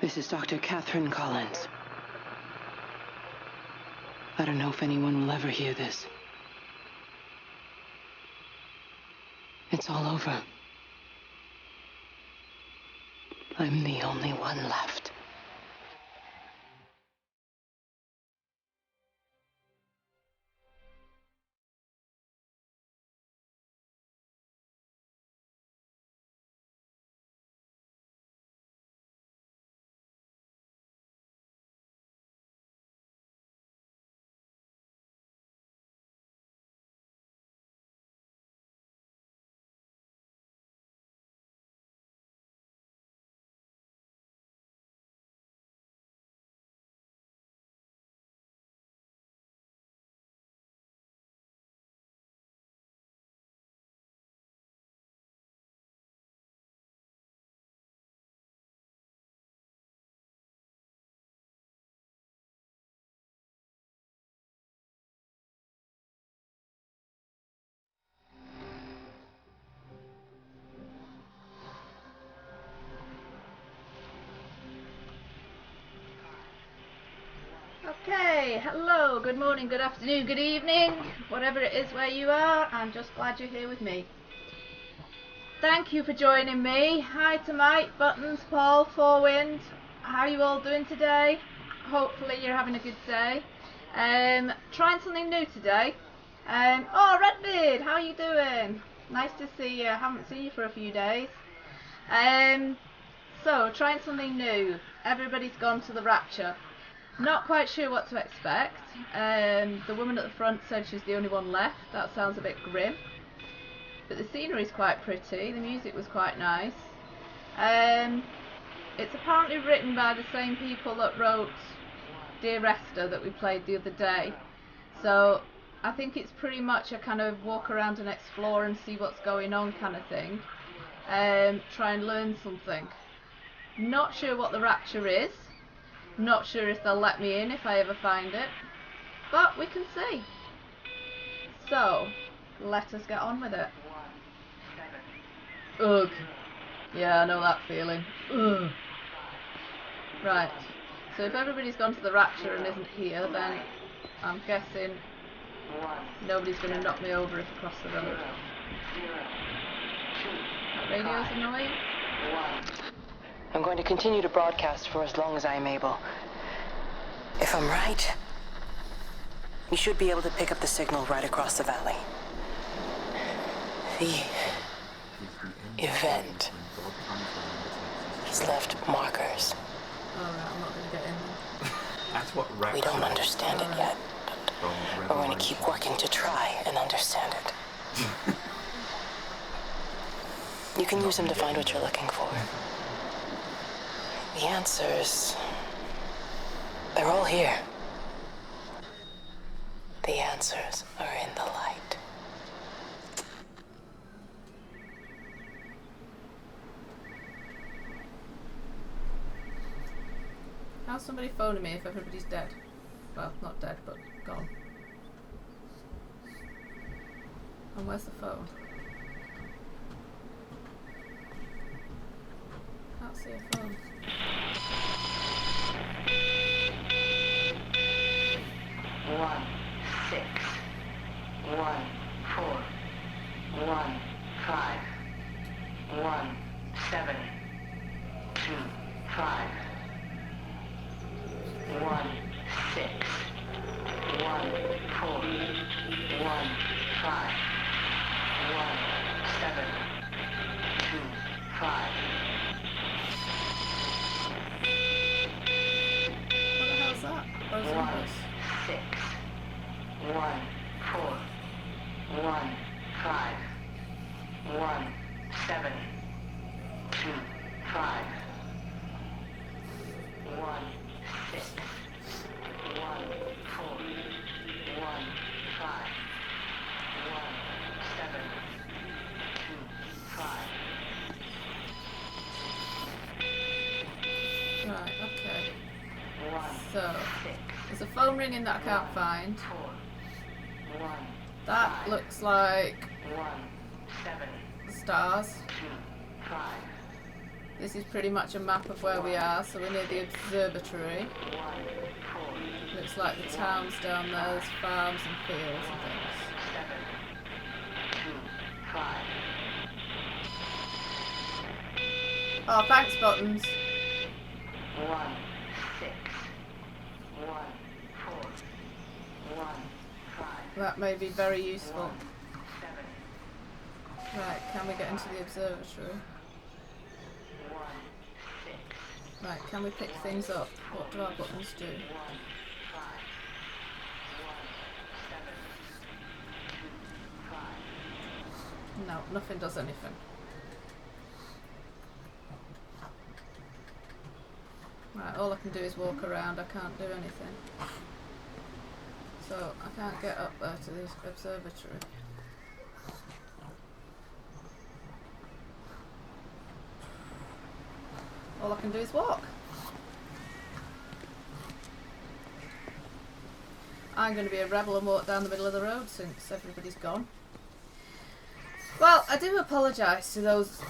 This is Dr. Catherine Collins. I don't know if anyone will ever hear this. It's all over. I'm the only one left. Okay, hello, good morning, good afternoon, good evening, whatever it is where you are. I'm just glad you're here with me. Thank you for joining me. Hi to Mike, Buttons, Paul, Fourwind. How are you all doing today? Hopefully you're having a good day. Trying something new today. Oh, Redbeard, how are you doing? Nice to see you. I haven't seen you for a few days. So, trying something new. Everybody's gone to the Rapture. Not quite sure what to expect. The woman at the front said she's the only one left. That sounds a bit grim. But the scenery is quite pretty. The music was quite nice. It's apparently written by the same people that wrote Dear Esther that we played the other day. So I think it's pretty much a kind of walk around and explore and see what's going on kind of thing. Try and learn something. Not sure what the Rapture is. Not sure if they'll let me in if I ever find it, but we can see. So, let us get on with it. Ugh. Yeah, I know that feeling. Ugh. Right, so if everybody's gone to the Rapture and isn't here, then I'm guessing nobody's going to knock me over if I cross the road. That radio's annoying. I'm going to continue to broadcast for as long as I am able. If I'm right, we should be able to pick up the signal right across the valley. The event has left markers. Alright, I'm not going to get in there. That's what Rapture We don't understand it yet, but we're going to keep working to try and understand it. You can use them to find what you're looking for. The answers, they're all here. The answers are in the light. How's somebody phoning me if everybody's dead? Well, not dead, but gone. And where's the phone? Can't see a phone. One, 6, 1, 4, 1, 5, 1, 7, 2, 5, 1, 6, 1, 4, 1, 5, 1, 7, 2, 5. What the hell's that? Those numbers. 6, 1, 4, 1, 5, 1, 7, 2, 5, 1, 6, 1, 4, 1, 5, 1, 7, 2, 5. Right, okay. 1, So, 6, there's a phone ringing that I can't find. 4, 1, That looks like 1, 7, the stars. 2, 5, This is pretty much a map of where we are, so we're near the observatory. Looks like the town's down there, there's farms and fields and things. Oh, thanks, buttons. 16145. That may be very useful. Right, can we get into the observatory? Right, can we pick things up? What do our buttons do? No, nothing does anything. Right, all I can do is walk around, I can't do anything. So, I can't get up there to this observatory. All I can do is walk. I'm going to be a rebel and walk down the middle of the road since everybody's gone. Well, I do apologise to those...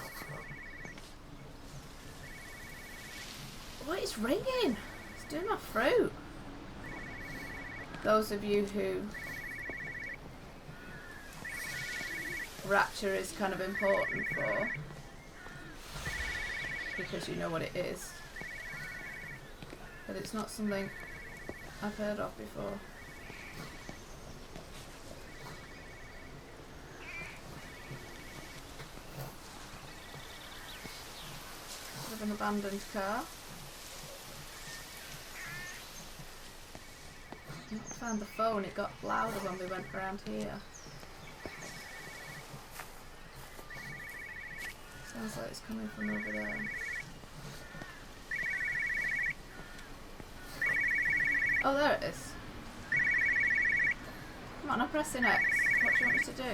What is ringing? It's doing my throat. Those of you who Rapture is kind of important for, because you know what it is. But it's not something I've heard of before. Sort of an abandoned car. I found the phone, it got louder when we went around here. Sounds like it's coming from over there. Oh, there it is. Come on, I'm pressing X. What do you want me to do?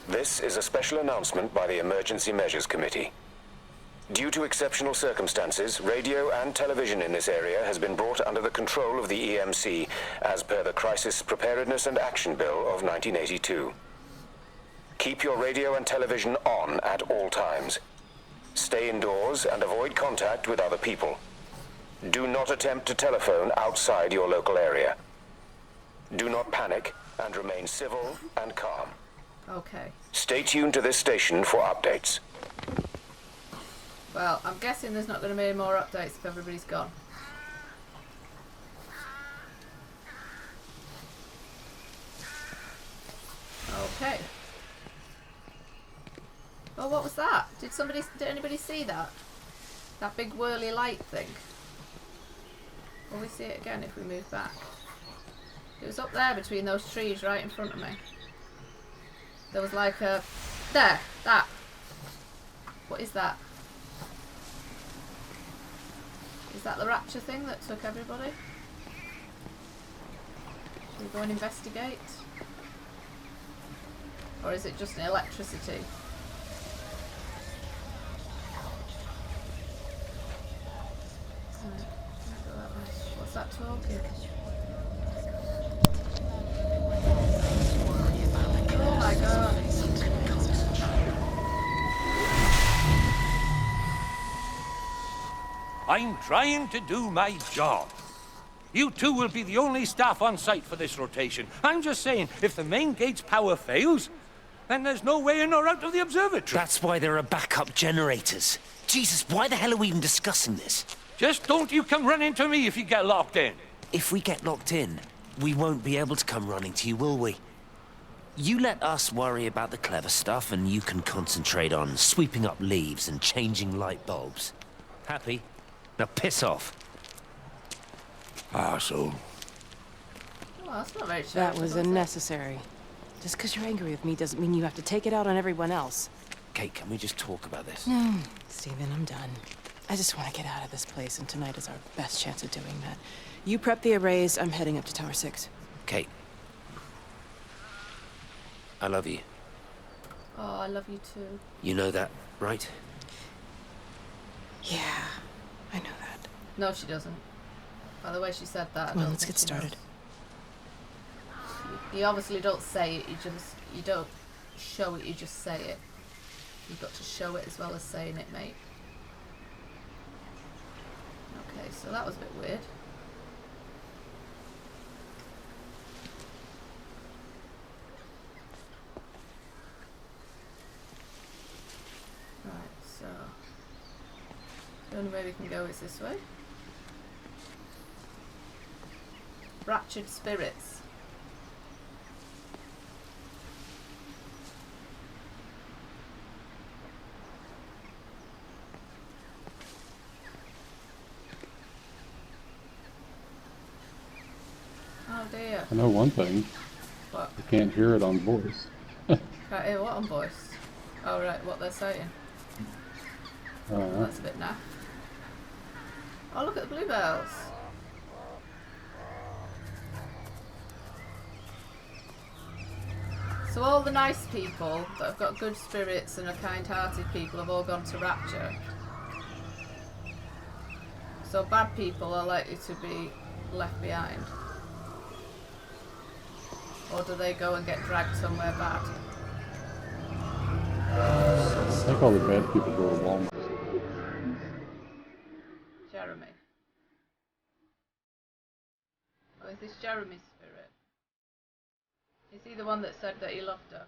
This is a special announcement by the Emergency Measures Committee. Due to exceptional circumstances, radio and television in this area has been brought under the control of the EMC as per the Crisis Preparedness and Action Bill of 1982. Keep your radio and television on at all times. Stay indoors and avoid contact with other people. Do not attempt to telephone outside your local area. Do not panic and remain civil and calm. Okay. Stay tuned to this station for updates. Well, I'm guessing there's not going to be any more updates if everybody's gone. Okay. Oh, what was that? Did anybody see that? That big whirly light thing? Will we see it again if we move back? It was up there between those trees right in front of me. There was like a... There! That! What is that? Is that the Rapture thing that took everybody? Should we go and investigate? Or is it just an electricity? What's that talking? Oh my god. I'm trying to do my job. You two will be the only staff on site for this rotation. I'm just saying, if the main gate's power fails, then there's no way in or out of the observatory. That's why there are backup generators. Jesus, why the hell are we even discussing this? Just don't you come running to me if you get locked in. If we get locked in, we won't be able to come running to you, will we? You let us worry about the clever stuff, and you can concentrate on sweeping up leaves and changing light bulbs. Happy? Now piss off. Arsehole. Well, that's not very That charitable, was is it? unnecessary. Just because you're angry with me doesn't mean you have to take it out on everyone else. Kate, can we just talk about this? No, Stephen, I'm done. I just want to get out of this place, and tonight is our best chance of doing that. You prep the arrays, I'm heading up to Tower 6. Kate. I love you. Oh, I love you too. You know that, right? Yeah, I know that. No, she doesn't. By the way she said that, I Well, don't let's think get she knows. started. You obviously don't say it, you don't show it, you just say it. You've got to show it as well as saying it, mate. so that was a bit weird. Right, so the only way we can go is this way. Raptured spirits. Oh dear. I know one thing. What? You can't hear it on voice. Can't hear what on voice? Oh right, what they're saying. That's a bit naff. Oh, look at the bluebells. So all the nice people that have got good spirits and are kind-hearted people have all gone to Rapture. So bad people are likely to be left behind. Or do they go and get dragged somewhere bad? I think all the bad people go to Walmart. Jeremy. Oh, is this Jeremy's spirit? Is he the one that said that he loved her?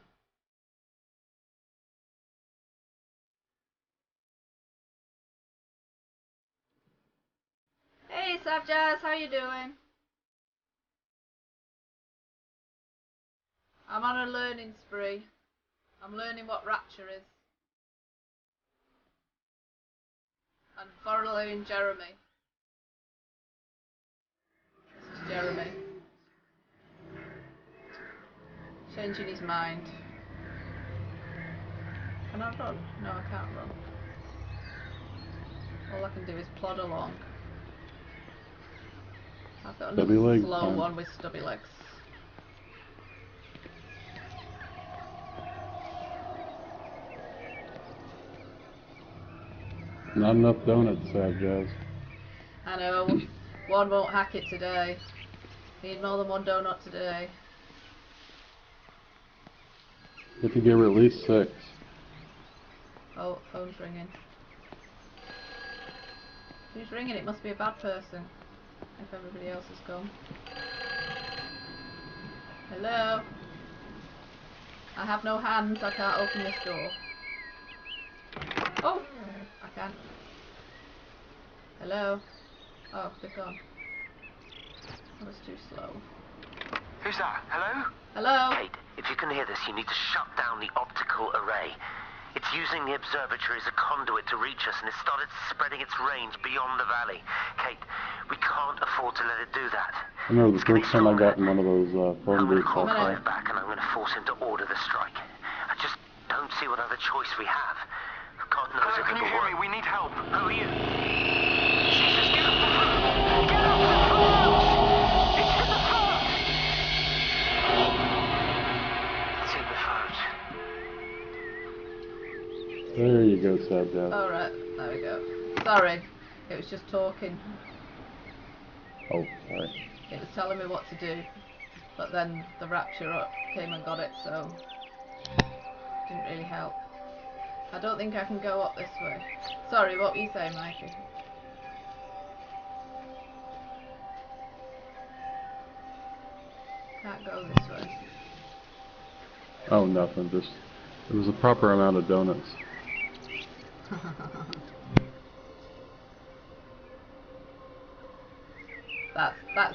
Hey Savjaz, how you doing? I'm on a learning spree. I'm learning what Rapture is. And following Jeremy. This is Jeremy. Changing his mind. Can I run? No, I can't run. All I can do is plod along. I've got Stubby another legs, slow fine. one with stubby legs. Not enough donuts, Sad Jazz. I know, one won't hack it today. Need more than one donut today. You have to give her at least 6. Oh, phone's ringing. Who's ringing? It must be a bad person. If everybody else has gone. Hello? I have no hands, I can't open this door. Oh! I can. Hello? Oh, they're gone. That was too slow. Who's that? Hello? Hello? Kate, if you can hear this, you need to shut down the optical array. It's using the observatory as a conduit to reach us, and it's started spreading its range beyond the valley. Kate, we can't afford to let it do that. I remember the first time I got in one of those phone I'm going to booths call like Clive that. back, and I'm going to force him to order the strike. I just don't see what other choice we have. God knows Hello, if can it you will hear work. me? We need help. Who are you? Jesus, get off the phone! Get off the phone! It's in the phone! It's in the phone. There you go, Sad Jazz. Alright, there we go. Sorry, it was just talking. Oh, sorry. It was telling me what to do. But then the Rapture up came and got it, so didn't really help. I don't think I can go up this way. Sorry, what were you saying, Mikey? Can't go this way. Oh, nothing. Just, it was a proper amount of donuts.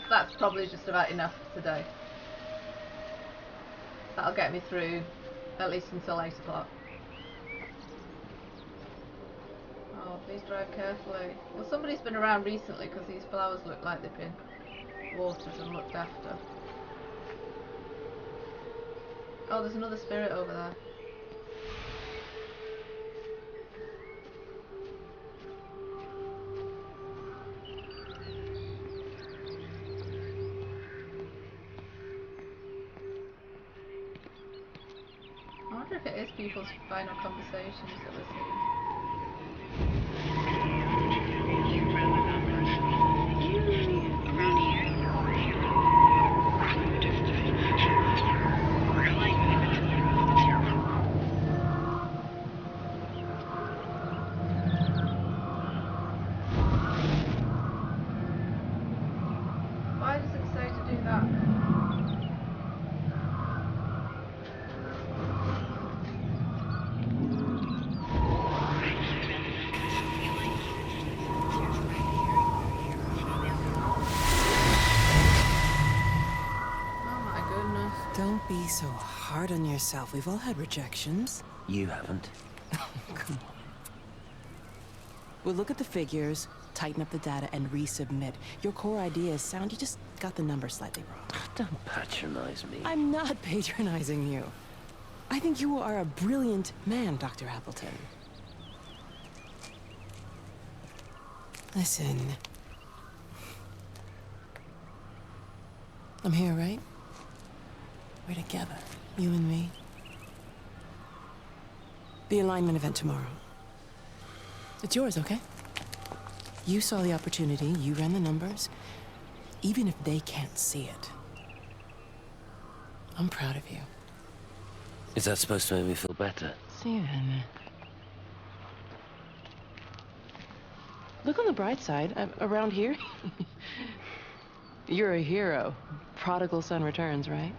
That's probably just about enough today. That'll get me through at least until 8 o'clock. Oh, please drive carefully. Well, somebody's been around recently because these flowers look like they've been watered and looked after. Oh, there's another spirit over there. I wonder if it is people's final conversations that we're seeing. do that. Oh my goodness. Don't be so hard on yourself. We've all had rejections. You haven't. Come on. We'll look at the figures, tighten up the data, and resubmit. Your core idea is sound, you just got the number slightly wrong. Don't patronize me. I'm not patronizing you. I think you are a brilliant man, Dr. Appleton. Listen. I'm here, right? We're together, you and me. The alignment event tomorrow. It's yours, okay? You saw the opportunity, you ran the numbers. Even if they can't see it, I'm proud of you. Is that supposed to make me feel better? Steven. Look on the bright side. Around here, you're a hero. Prodigal son returns, right?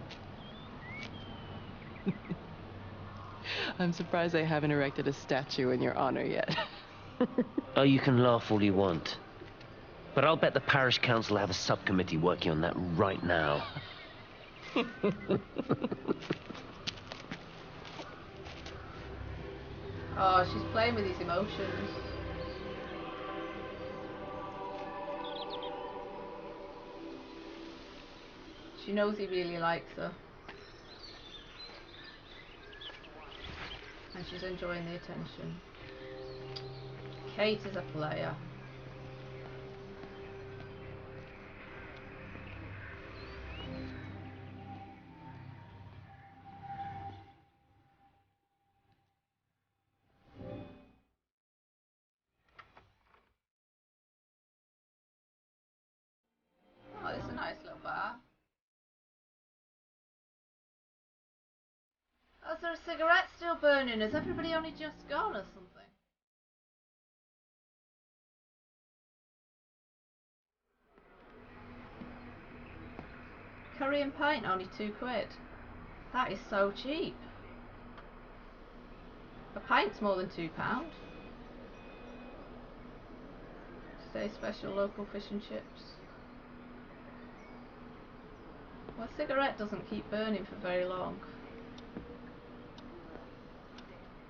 I'm surprised they haven't erected a statue in your honor yet. Oh, you can laugh all you want. But I'll bet the parish council have a subcommittee working on that right now. Oh, she's playing with his emotions. She knows he really likes her. And she's enjoying the attention. Kate is a player. Oh, this is a nice little bar. Oh, is there a cigarette still burning? Has everybody only just gone or something? Curry and pint, only £2. That is so cheap. A pint's more than £2. Stay special local fish and chips. Well, a cigarette doesn't keep burning for very long.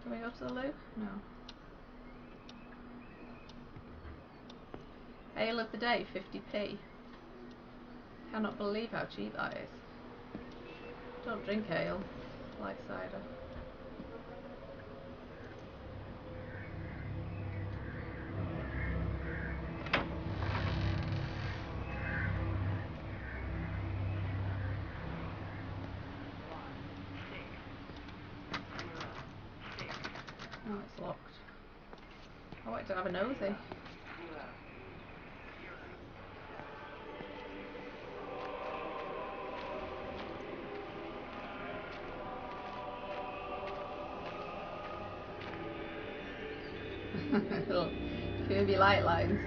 Can we go to the loo? No. Ale of the day, 50p. Cannot believe how cheap that is. Don't drink ale. Like cider. Oh, it's locked. I wanted to have a nosy. Little curvy light lines.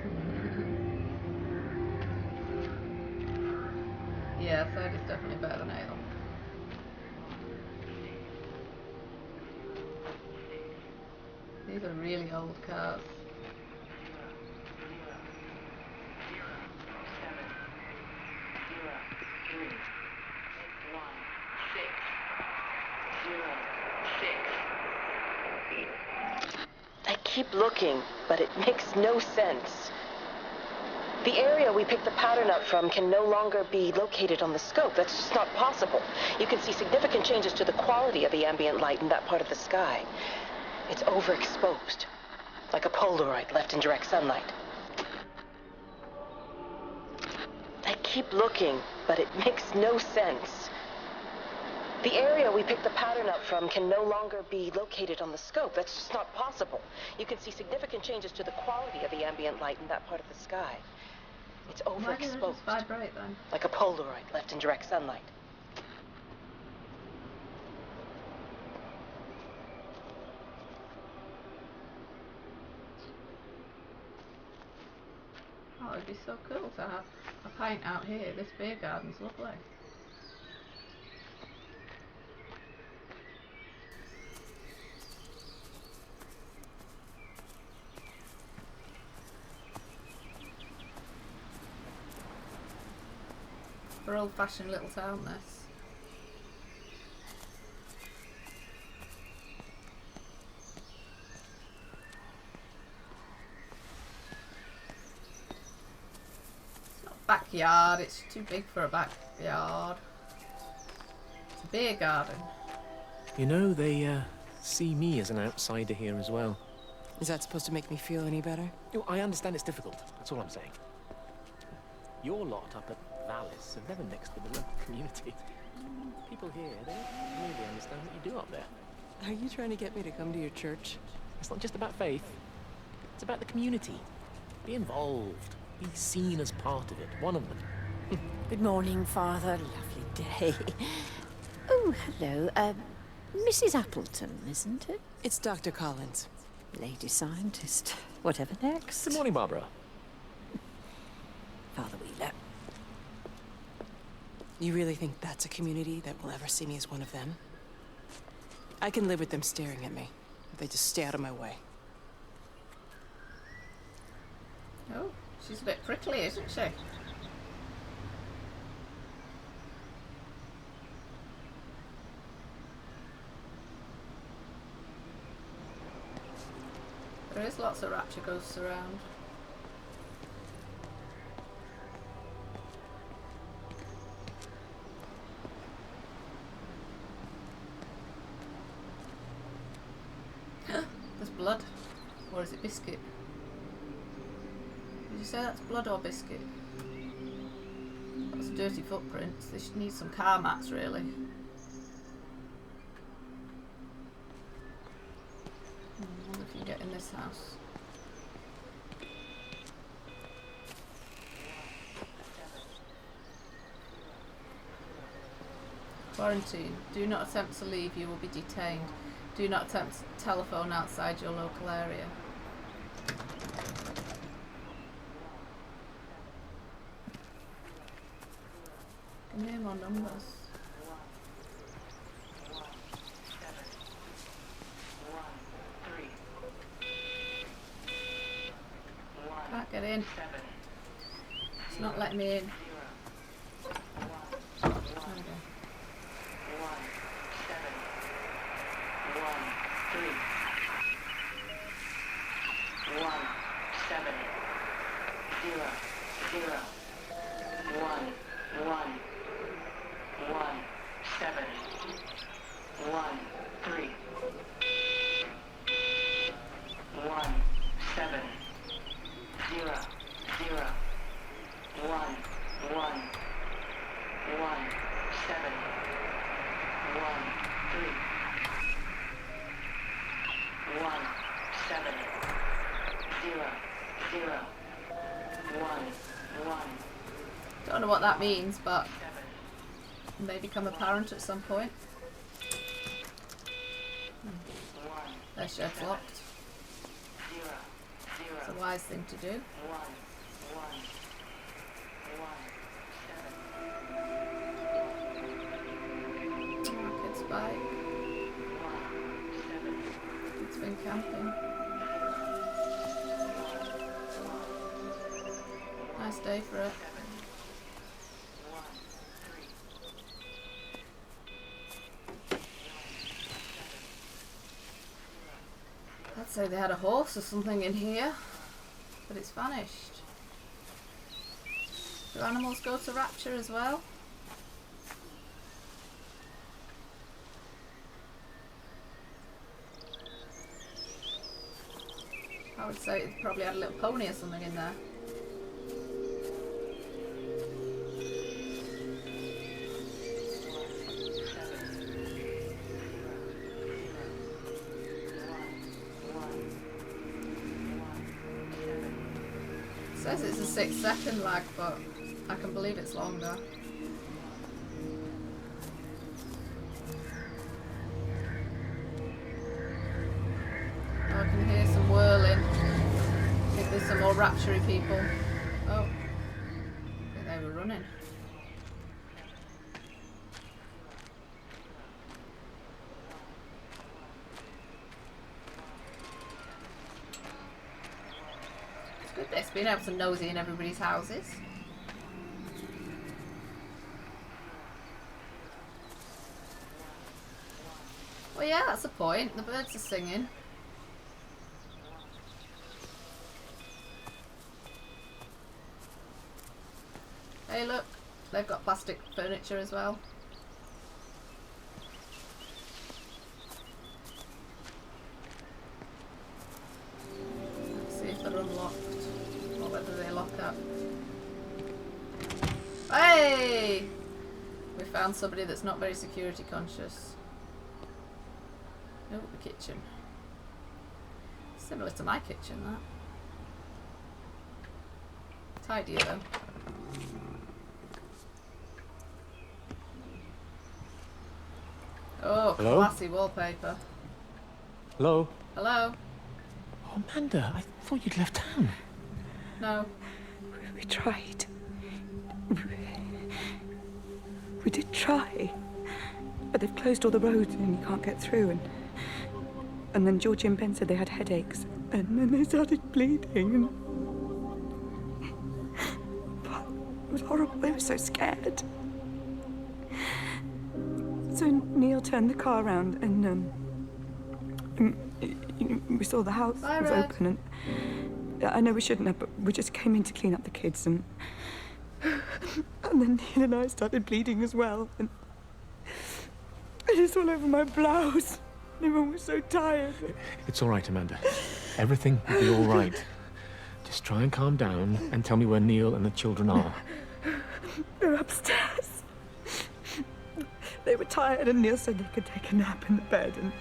Yeah, cider's definitely better than ale. These are really old cars. I keep looking, but it makes no sense. The area we picked the pattern up from can no longer be located on the scope. That's just not possible. You can see significant changes to the quality of the ambient light in that part of the sky. It's overexposed, like a Polaroid left in direct sunlight. I keep looking, but it makes no sense. The area we picked the pattern up from can no longer be located on the scope. That's just not possible. You can see significant changes to the quality of the ambient light in that part of the sky. It's Why did it overexposed, just vibrate then? like a Polaroid left in direct sunlight. Oh, it'd be so cool to have a pint out here. This beer garden's lovely. For old-fashioned little town, this. It's not a backyard, it's too big for a backyard. It's a beer garden. You know, they see me as an outsider here as well. Is that supposed to make me feel any better? Oh, I understand it's difficult, that's all I'm saying. Your lot up at Valis have never mixed with the local community. People here, they don't really understand what you do up there. Are you trying to get me to come to your church? It's not just about faith, it's about the community. Be involved, be seen as part of it, one of them. Good morning, Father. Lovely day. Oh, hello. Mrs. Appleton, isn't it? It's Dr. Collins. Lady scientist. Whatever next? Good morning, Barbara. Father Wheeler. You really think that's a community that will ever see me as one of them? I can live with them staring at me, if they just stay out of my way. Oh, she's a bit prickly, isn't she? There is lots of Rapture ghosts around. There's blood. Or is it biscuit? Did you say that's blood or biscuit? That's dirty footprints. They should need some car mats, really. I wonder if you can get in this house. Quarantine. Do not attempt to leave. You will be detained. Do not attempt to telephone outside your local area. Give me more numbers. Can't get in. It's not letting me in. There we go. Don't know what that means, but it may become apparent at some point. Their shed's locked. It's a wise thing to do. Kid's bike. Kid's been camping. Nice day for it. I'd say they had a horse or something in here, but it's vanished. Do animals go to Rapture as well? I would say it probably had a little pony or something in there. It says it's a 6-second lag, but I can believe it's longer. Oh, I can hear some whirling. I think there's some more Rapture-y people. Oh. I think they were running. It's good this, being able to nosy in everybody's houses. Well, yeah, that's the point. The birds are singing. Hey, look. They've got plastic furniture as well. Let's see if they're unlocked. Or whether they lock up. Hey! We found somebody that's not very security conscious. Oh, the kitchen. Similar to my kitchen, that. Tidier though. Oh, Hello? classy wallpaper. Hello? Hello? Oh, Amanda, I thought you'd left town. No. We tried. We did try. But they've closed all the roads and you can't get through. And then Georgie and Ben said they had headaches. And then they started bleeding. But it was horrible. They were so scared. So Neil turned the car around and we saw the house was open. And I know we shouldn't have, but we just came in to clean up the kids. And then Neil and I started bleeding as well. And it's all over my blouse. Everyone was so tired. It's all right, Amanda. Everything will be all right. Just try and calm down and tell me where Neil and the children are. They're upstairs. They were tired and Neil said they could take a nap in the bed. And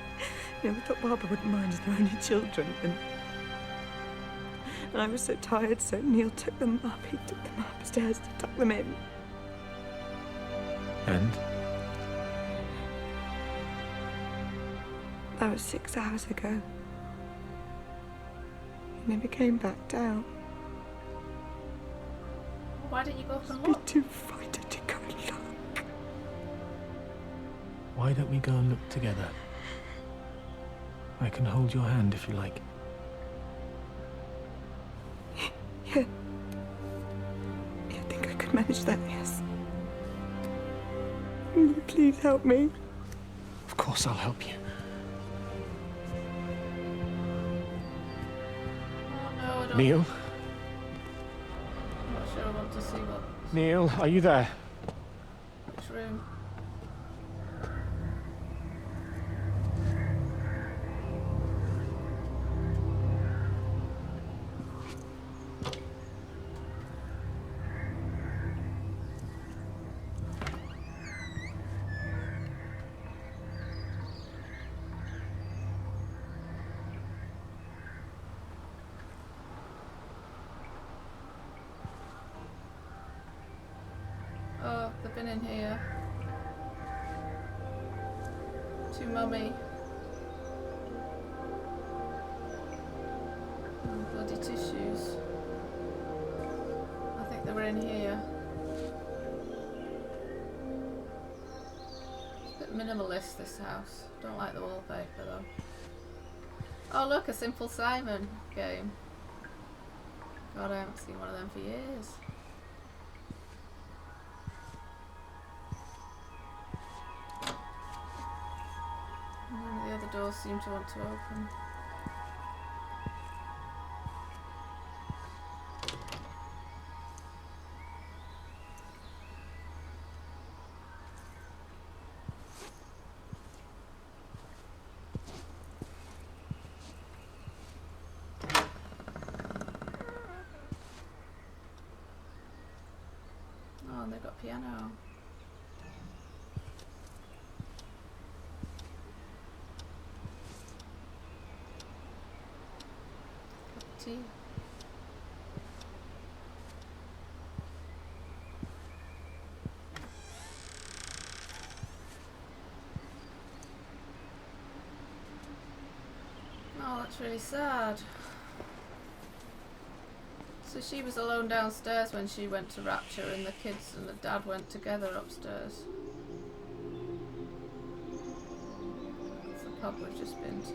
we thought Barbara wouldn't mind as they're only children. And I was so tired, so Neil took them up. He took them upstairs to tuck them in. And? That was 6 hours ago. He never came back down. Why didn't you go up and I'd look? be too frightened to go and look. Why don't we go and look together? I can hold your hand if you like. Yeah. I think I could manage that, yes. Will you please help me? Of course I'll help you. Oh no, I don't. Neil? I'm not sure I want to see what. Neil, are you there? Which room? Oh, they've been in here. To Mummy. Oh, bloody tissues. I think they were in here. It's a bit minimalist, this house. Don't like the wallpaper though. Oh look, a Simple Simon game. God, I haven't seen one of them for years. The other doors seem to want to open. Oh, and they've got piano. Tea. Oh, that's really sad. So she was alone downstairs when she went to Rapture, and the kids and the dad went together upstairs. That's the pub we've just been to.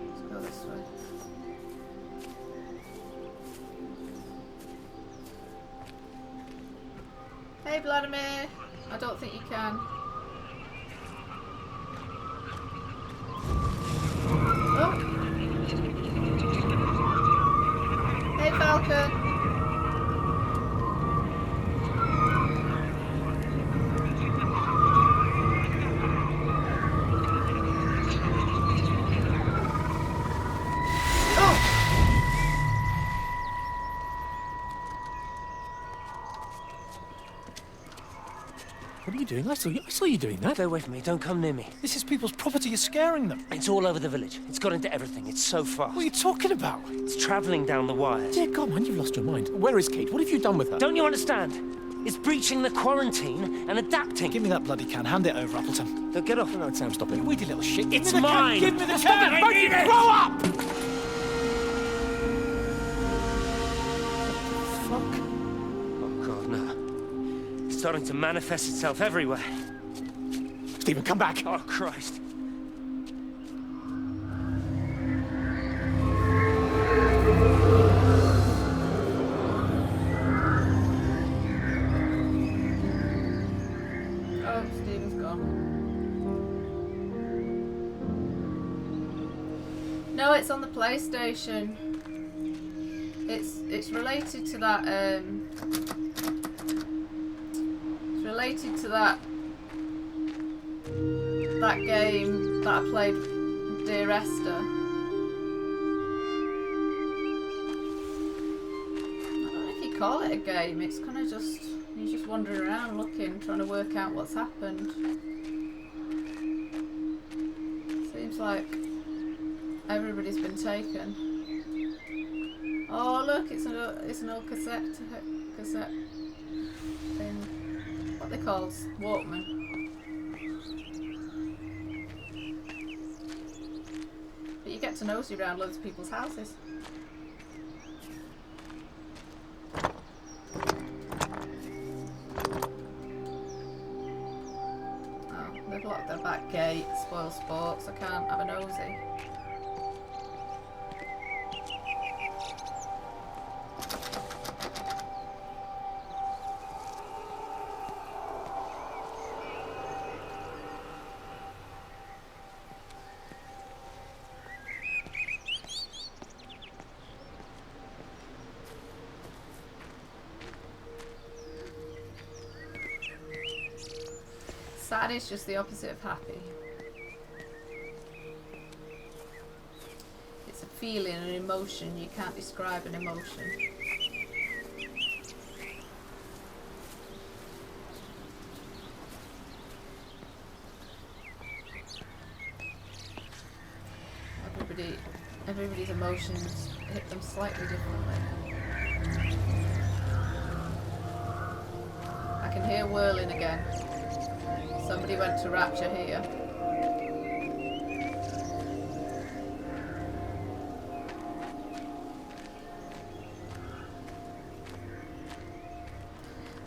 Let's go this way. Hey Vladimir! I don't think you can. Oh! Hey Falcon! What are you doing? I saw you doing that. Stay away from me. Don't come near me. This is people's property. You're scaring them. It's all over the village. It's got into everything. It's so fast. What are you talking about? It's travelling down the wires. Dear God, man, you've lost your mind. Where is Kate? What have you done with her? Don't you understand? It's breaching the quarantine and adapting. Give me that bloody can. Hand it over, Appleton. Don't get off. No, Sam, stop it. You weedy little shit. It's mine. Give me the can. Don't you grow up! Fuck. Oh, God, no. It's starting to manifest itself everywhere. Stephen, come back. Oh, Christ. Oh, Stephen's gone. No, it's on the PlayStation. It's related to that. It's related to that game that I played, Dear Esther. I don't know if you call it a game. It's kind of just you're just wandering around looking, trying to work out what's happened. Seems like everybody's been taken. Oh look, it's an old cassette thing. What they called? Walkman. But you get to nosy around loads of people's houses. Oh, they've locked their back gate, spoil sports, I can't have a nosy. Sad is just the opposite of happy. It's a feeling, an emotion. You can't describe an emotion. Everybody's emotions hit them slightly differently. I can hear whirling again. Somebody went to Rapture here.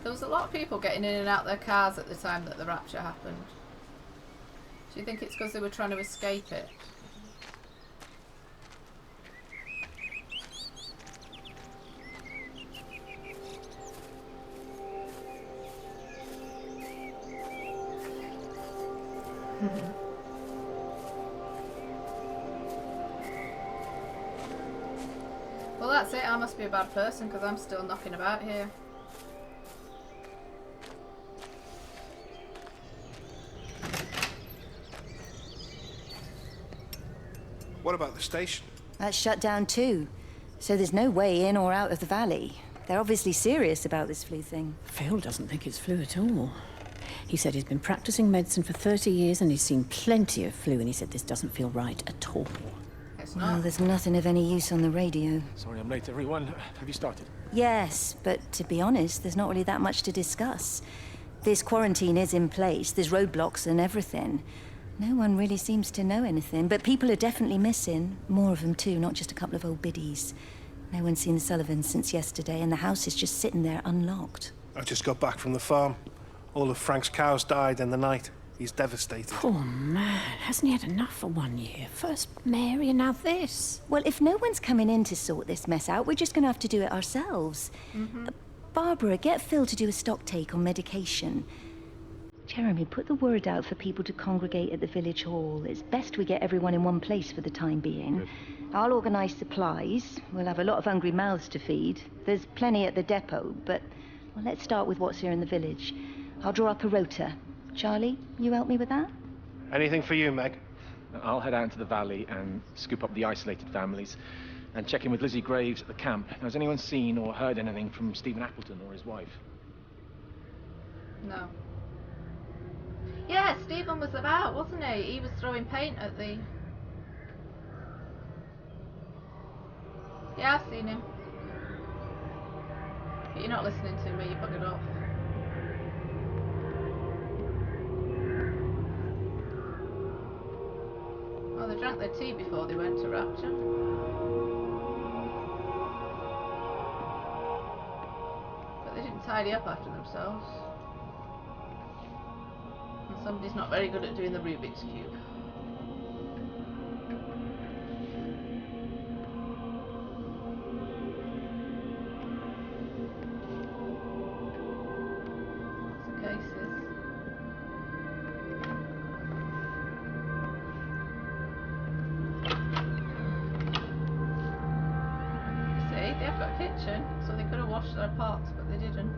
There was a lot of people getting in and out their cars at the time that the Rapture happened. Do you think it's because they were trying to escape it? Well, that's it. I must be a bad person because I'm still knocking about here. What about the station? That's shut down too. So there's no way in or out of the valley. They're obviously serious about this flu thing. Phil doesn't think it's flu at all. He said he's been practicing medicine for 30 years and he's seen plenty of flu, and he said this doesn't feel right at all. It's not. Well, there's nothing of any use on the radio. Sorry I'm late, everyone. Have you started? Yes, but to be honest, there's not really that much to discuss. This quarantine is in place, there's roadblocks and everything. No one really seems to know anything, but people are definitely missing. More of them too, not just a couple of old biddies. No one's seen the Sullivans since yesterday, and the house is just sitting there unlocked. I just got back from the farm. All of Frank's cows died in the night. He's devastated. Poor man. Hasn't he had enough for 1 year? First Mary and now this. Well, if no one's coming in to sort this mess out, we're just going to have to do it ourselves. Barbara, get Phil to do a stock take on medication. Jeremy, put the word out for people to congregate at the village hall. It's best we get everyone in one place for the time being. Good. I'll organise supplies. We'll have a lot of hungry mouths to feed. There's plenty at the depot, but well, let's start with what's here in the village. I'll draw up a rota. Charlie, you help me with that? Anything for you, Meg? I'll head out into the valley and scoop up the isolated families and check in with Lizzie Graves at the camp. Now, has anyone seen or heard anything from Stephen Appleton or his wife? No. Yeah, Stephen was about, wasn't he? He was throwing paint at the... Yeah, I've seen him. But you're not listening to me, you buggered off. Oh, they drank their tea before they went to Rapture. But they didn't tidy up after themselves. And somebody's not very good at doing the Rubik's Cube. Lots of cases. See, they've got a kitchen, so they could have washed their pots, but they didn't.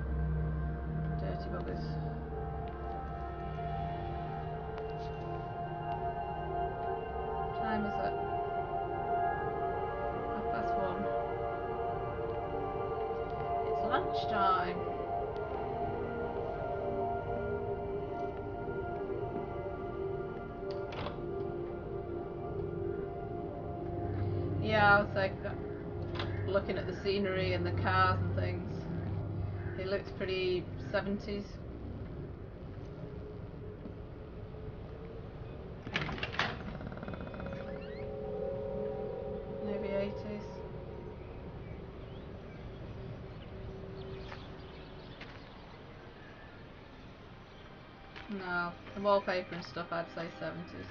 Dirty buggers. What time is it? 1:30. It's lunchtime. Yeah, I was like looking at the scenery and the cars and things. It looks pretty 70s. Maybe 80s. No, the wallpaper and stuff I'd say 70s.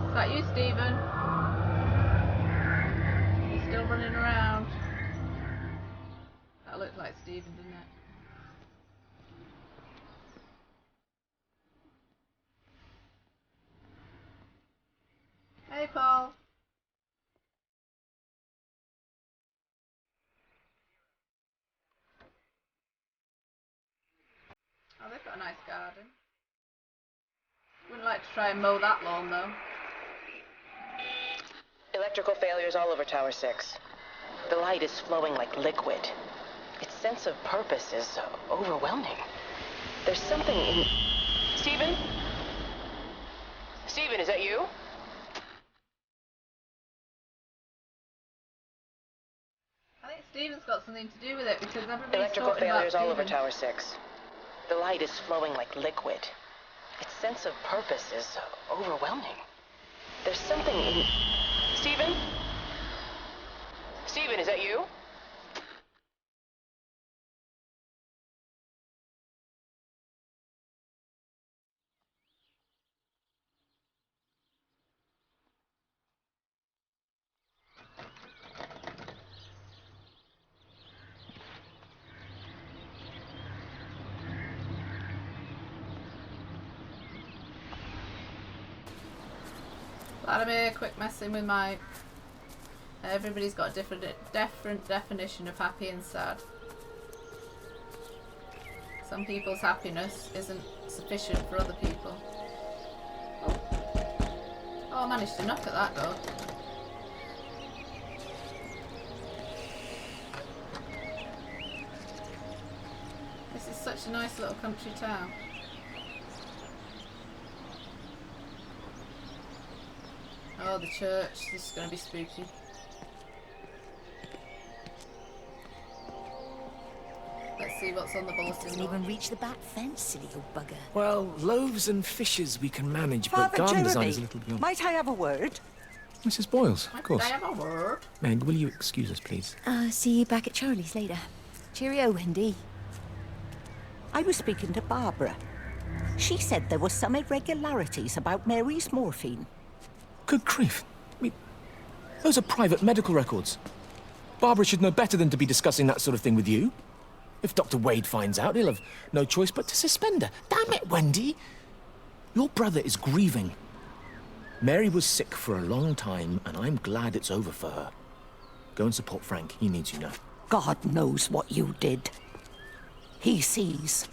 Is that you, Stephen? You're still running around. That looked like Stephen, didn't it? Hey, Paul. Oh, they've got a nice garden. Wouldn't like to try and mow that lawn, though. Electrical failures all over Tower 6. The light is flowing like liquid. Its sense of purpose is overwhelming. There's something in... Stephen? Stephen, is that you? I think Stephen's got something to do with it because everybody's Electrical talking failures about all over Stephen. Tower 6. The light is flowing like liquid. Its sense of purpose is overwhelming. There's something in... Stephen? Stephen, is that you? Vladimir, quick messing with Mike. Everybody's got a different definition of happy and sad. Some people's happiness isn't sufficient for other people. Oh, I managed to knock at that door. This is such a nice little country town. Oh, the church. This is going to be spooky. see what's on the bulletin Doesn't board. even reach the back fence, silly old bugger. Well, loaves and fishes we can manage, but Father garden design Jeremy, is a little beyond. might I have a word? Mrs. Boyles, of course. May I have a word? Meg, will you excuse us, please? See you back at Charlie's later. Cheerio, Wendy. I was speaking to Barbara. She said there were some irregularities about Mary's morphine. Good grief. Those are private medical records. Barbara should know better than to be discussing that sort of thing with you. If Dr. Wade finds out, he'll have no choice but to suspend her. Damn it, Wendy! Your brother is grieving. Mary was sick for a long time, and I'm glad it's over for her. Go and support Frank. He needs you now. God knows what you did. He sees.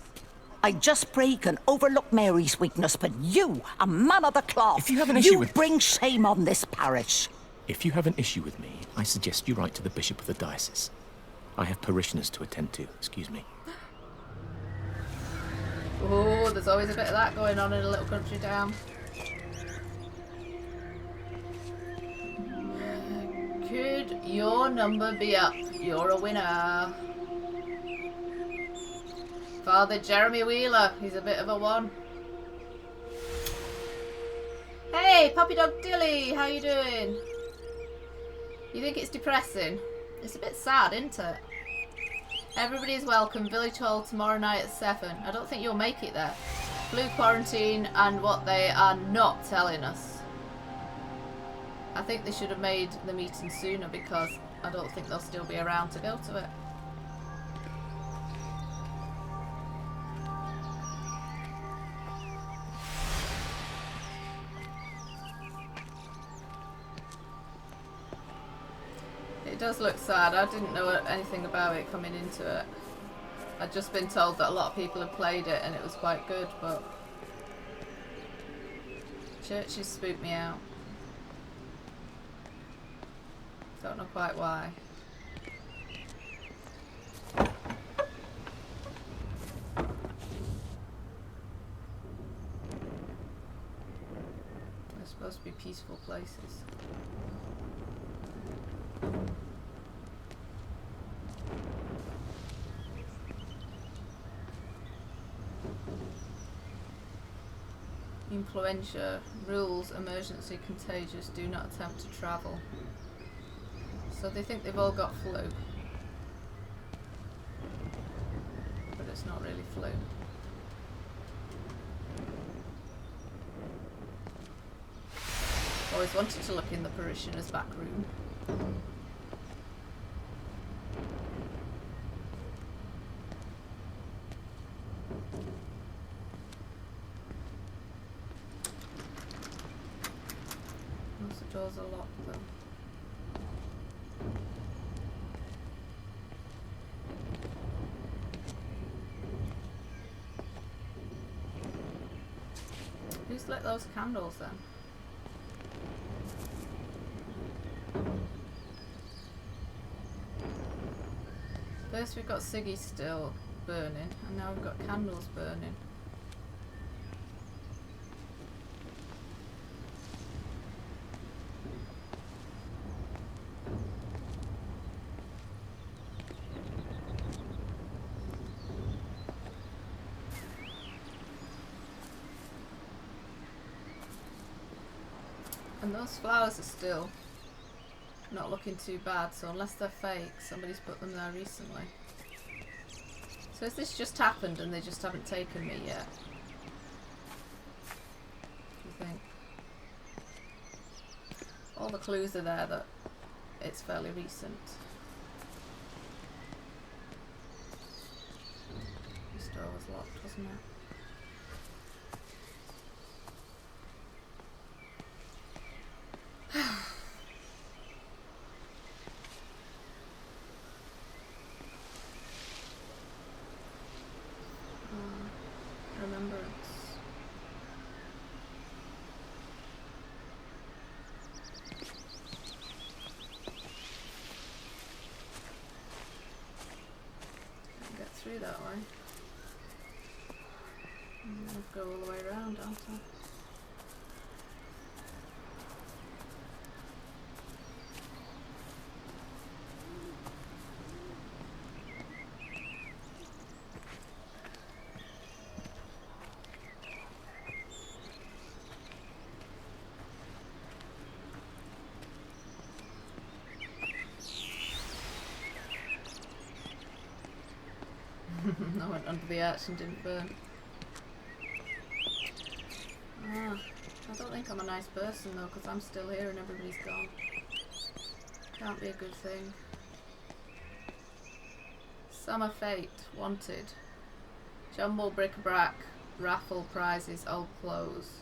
I just pray can overlook Mary's weakness, but you, a man of the cloth, if you have an issue with... bring shame on this parish. If you have an issue with me, I suggest you write to the Bishop of the Diocese. I have parishioners to attend to. Excuse me. Oh, there's always a bit of that going on in a little country town. Could your number be up? You're a winner. Father Jeremy Wheeler. He's a bit of a one. Hey, Puppy Dog Dilly. How you doing? You think it's depressing? It's a bit sad, isn't it? Everybody is welcome. Village Hall tomorrow night at 7. I don't think you'll make it there. Flu quarantine and what they are not telling us. I think they should have made the meeting sooner because I don't think they'll still be around to go to it. It does look sad. I didn't know anything about it coming into it. I'd just been told that a lot of people had played it and it was quite good, but churches spooked me out. Don't know quite why. They're supposed to be peaceful places. Influenza rules, emergency, contagious, do not attempt to travel. So they think they've all got flu. But it's not really flu. Always wanted to look in the parishioner's back room. Most of the doors are locked though. Who's lit those candles then? First we've got Siggy still burning, and now we've got candles burning. And those flowers are still not looking too bad, so unless they're fake, somebody's put them there recently. So has this just happened and they just haven't taken me yet? Do you think? All the clues are there that it's fairly recent. This door was locked, wasn't it? Remembrance. Can't get through that way. I'll go all the way around, aren't I? the arch and didn't burn. Ah, I don't think I'm a nice person though, because I'm still here and everybody's gone. Can't be a good thing. Summer Fate, wanted. Jumble bric-a-brac, raffle prizes, old clothes.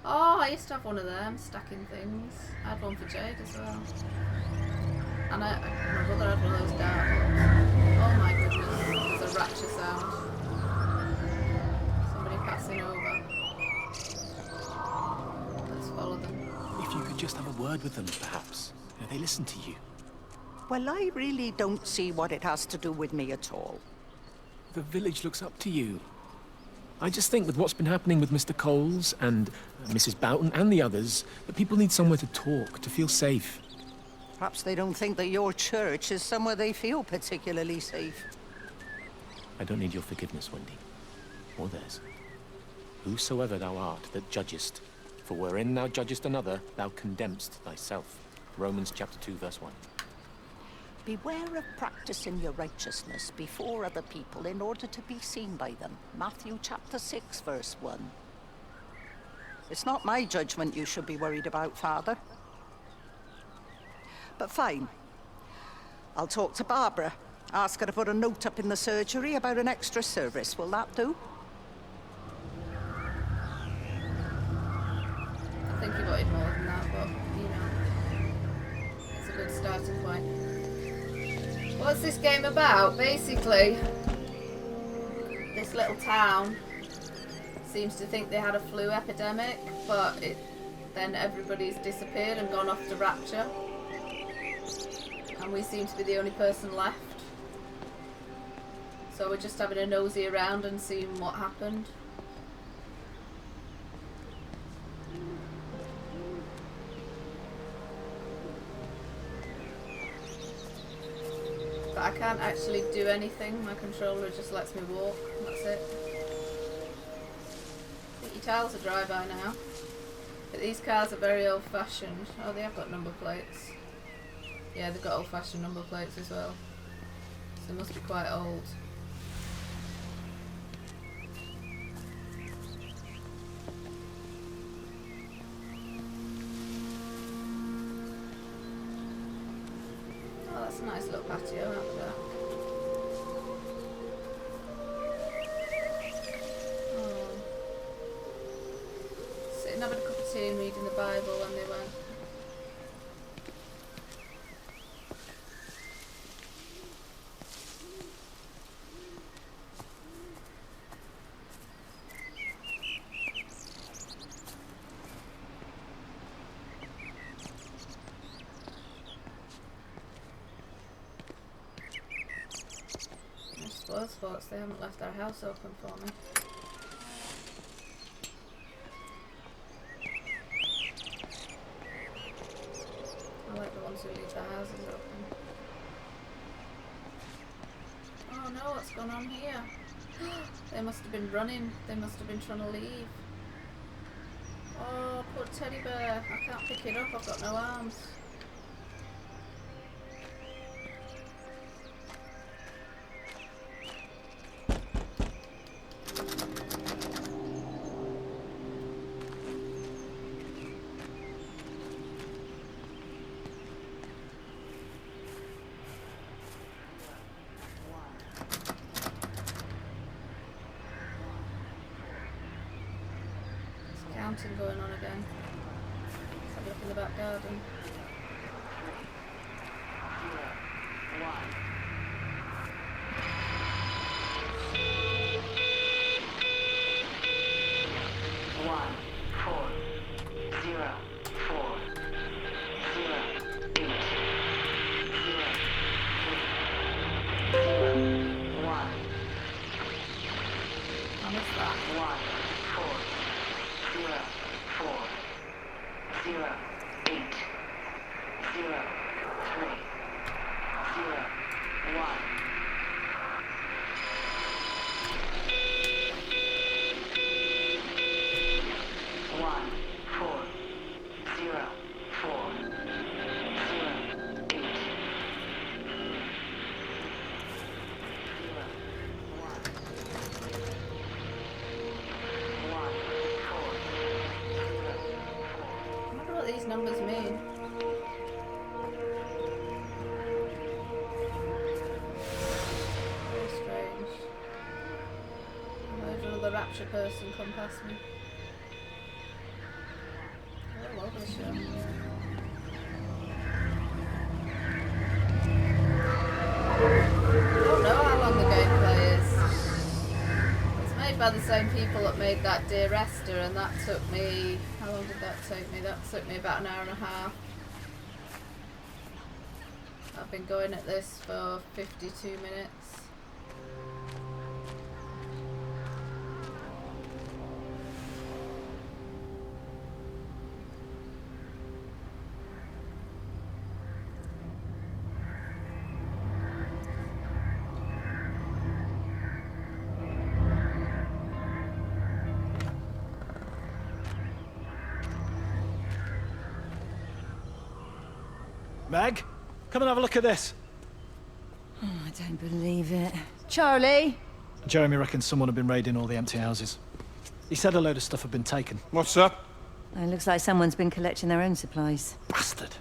Oh, I used to have one of them, stacking things. I had one for Jade as well. And my brother had one of those dark ones. Oh my goodness, there's a Rapture sound. Somebody passing over. Let's follow them. If you could just have a word with them, perhaps. They listen to you. Well, I really don't see what it has to do with me at all. The village looks up to you. I just think with what's been happening with Mr. Coles and Mrs. Boughton and the others, that people need somewhere to talk, to feel safe. Perhaps they don't think that your church is somewhere they feel particularly safe. I don't need your forgiveness, Wendy. Or theirs. Whosoever thou art that judgest, for wherein thou judgest another, thou condemnest thyself. Romans chapter 2, verse 1. Beware of practicing your righteousness before other people in order to be seen by them. Matthew chapter 6, verse 1. It's not my judgment you should be worried about, Father. But fine. I'll talk to Barbara. Ask her to put a note up in the surgery about an extra service. Will that do? I think he wanted more than that, but, you know, it's a good starting point. What's this game about? Basically, this little town seems to think they had a flu epidemic, but then everybody's disappeared and gone off to Rapture. And we seem to be the only person left. So we're just having a nosy around and seeing what happened. But I can't actually do anything. My controller just lets me walk. That's it. I think your tiles are dry by now. But these cars are very old-fashioned. Oh, they have got number plates. Yeah, they've got old-fashioned number plates as well. So they must be quite old. Oh, that's a nice little patio out the back. Oh. Sitting having a cup of tea and reading the Bible when they went. Spots, they haven't left our house open for me. I like the ones who leave their houses open. Oh no, what's going on here? They must have been running. They must have been trying to leave. Oh, poor teddy bear. I can't pick it up, I've got no arms. Going on again. Let's have a look in the back garden. numbers mean. Very strange. Why did another Rapture person come past me? Oh, love this show. I don't know how long the gameplay is. It's made by the same people that made that Dear Esther, and that took me... How long did that take me? That took me about an hour and a half. I've been going at this for 52 minutes. Meg, come and have a look at this. Oh, I don't believe it. Charlie? Jeremy reckons someone had been raiding all the empty houses. He said a load of stuff had been taken. What's up? It looks like someone's been collecting their own supplies. Bastard.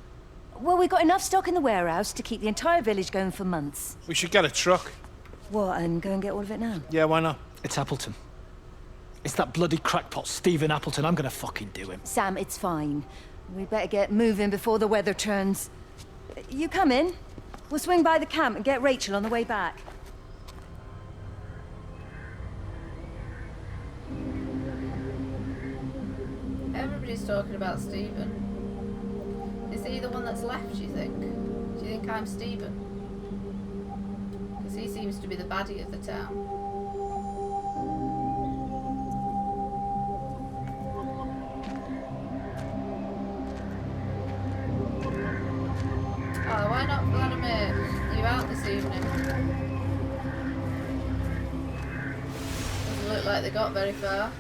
Well, we've got enough stock in the warehouse to keep the entire village going for months. We should get a truck. What, and go and get all of it now? Yeah, why not? It's Appleton. It's that bloody crackpot, Stephen Appleton. I'm gonna fucking do him. Sam, it's fine. We better get moving before the weather turns. You come in. We'll swing by the camp and get Rachel on the way back. Everybody's talking about Stephen. Is he the one that's left, do you think? Do you think I'm Stephen? Because he seems to be the baddie of the town. Oh, why not Vladimir? You out this evening? Doesn't look like they got very far.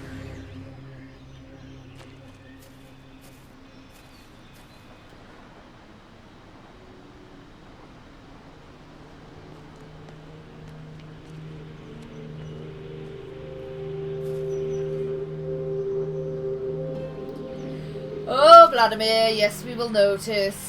Oh, Vladimir, yes, we will notice.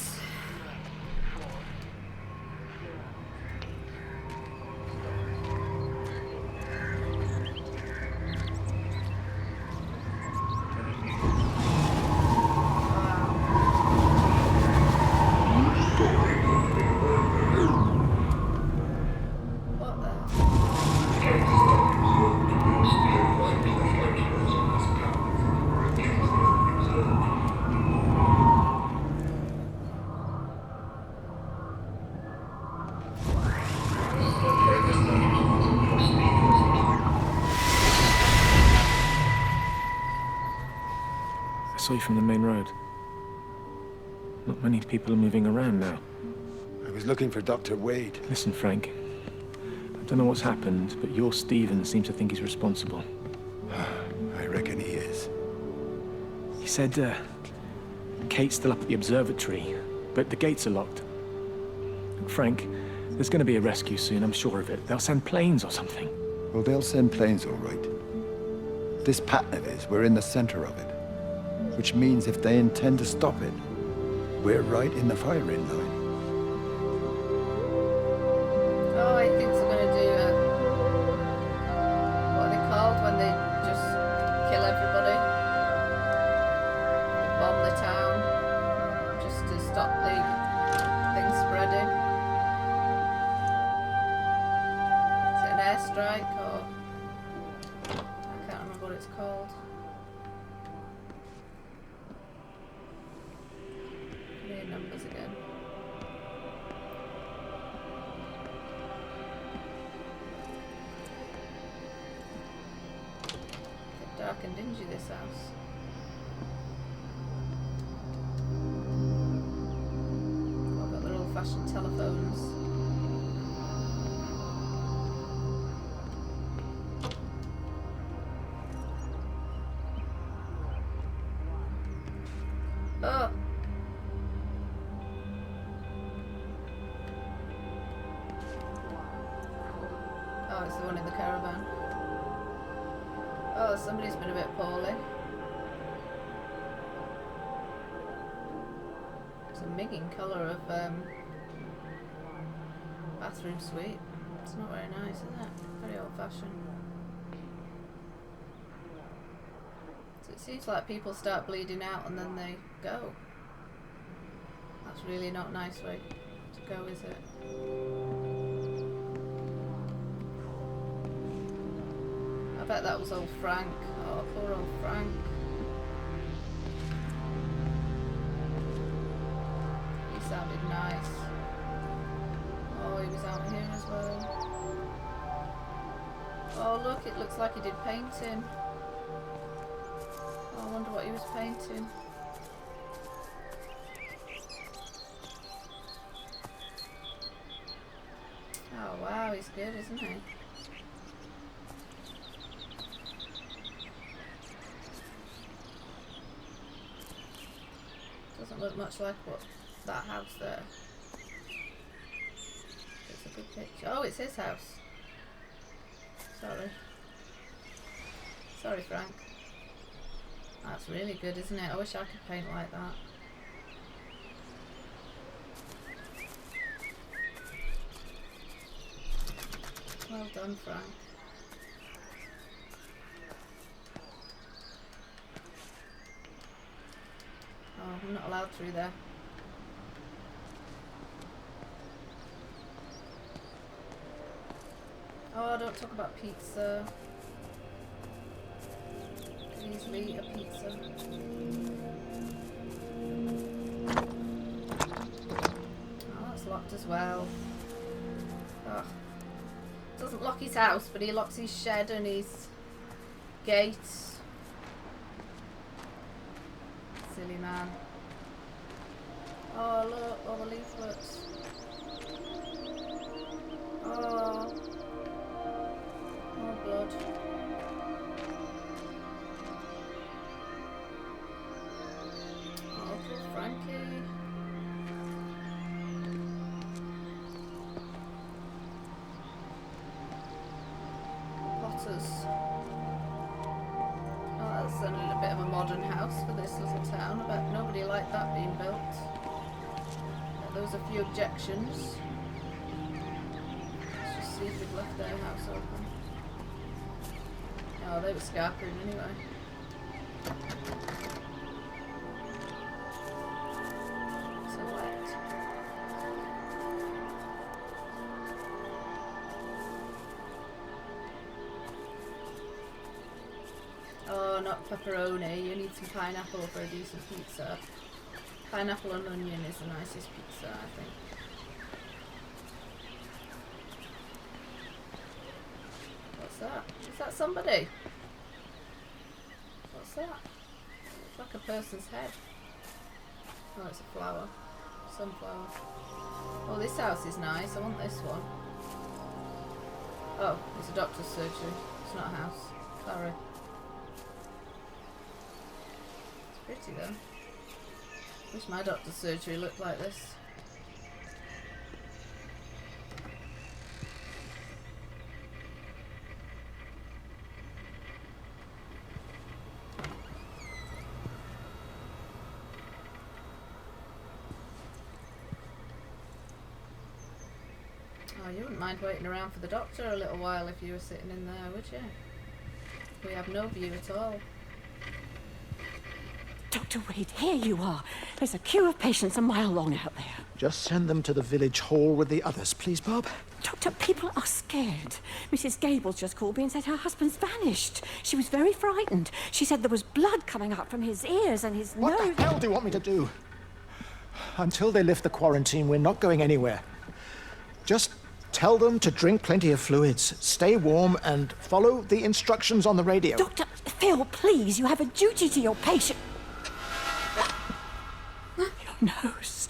I saw you from the main road. Not many people are moving around now. I was looking for Dr. Wade. Listen, Frank. I don't know what's happened, but your Stephen seems to think he's responsible. I reckon he is. He said, Kate's still up at the observatory, but the gates are locked. Frank, there's going to be a rescue soon, I'm sure of it. They'll send planes or something. Well, they'll send planes, all right. This pattern of his, we're in the center of it. Which means if they intend to stop it, we're right in the firing line. Oh, I think they're going to do what are they called when they just kill everybody? Bomb the town just to stop the thing spreading. Is it an airstrike or I can't remember what it's called. Numbers again. Bit dark and dingy, this house. I've got their old-fashioned telephones. Oh. Oh, it's the one in the caravan. Oh, somebody's been a bit poorly. It's a minging colour of bathroom suite. It's not very nice, is it? Very old-fashioned. So it seems like people start bleeding out and then they go. That's really not a nice way to go, is it? I bet that was old Frank. Oh, poor old Frank. He sounded nice. Oh, he was out here as well. Oh, look, it looks like he did painting. Oh, I wonder what he was painting. Oh, wow, he's good, isn't he? Doesn't look much like what that house there. It's a good picture. Oh, it's his house. Sorry. Sorry, Frank. That's really good, isn't it? I wish I could paint like that. Well done, Frank. Oh, I'm not allowed through there. Oh, don't talk about pizza. Could easily eat a pizza. Oh, that's locked as well. Oh. Doesn't lock his house, but he locks his shed and his gates. Silly man. Oh, look, all the leaflets. Oh. More blood. Oh, poor Frankie. Potters. Oh, that's a bit of a modern house for this little town. I bet nobody liked that being built. There was a few objections. Let's just see if they've left their house open. Oh, they were scarpering anyway. So wet. Oh, not pepperoni. You need some pineapple for a decent pizza. Pineapple and onion is the nicest pizza, I think. What's that? Is that somebody? What's that? It's like a person's head. Oh, it's a flower. Sunflower. Oh, this house is nice. I want this one. Oh, it's a doctor's surgery. It's not a house. Sorry. It's pretty though. Wish my doctor's surgery looked like this. Oh, you wouldn't mind waiting around for the doctor a little while if you were sitting in there, would you? We have no view at all. Dr. Wade, here you are. There's a queue of patients a mile long out there. Just send them to the village hall with the others, please, Bob. Doctor, people are scared. Mrs. Gable just called me and said her husband's vanished. She was very frightened. She said there was blood coming out from his ears and his nose. What the hell do you want me to do? Until they lift the quarantine, we're not going anywhere. Just tell them to drink plenty of fluids, stay warm, and follow the instructions on the radio. Dr. Phil, please, you have a duty to your patient. Your nose.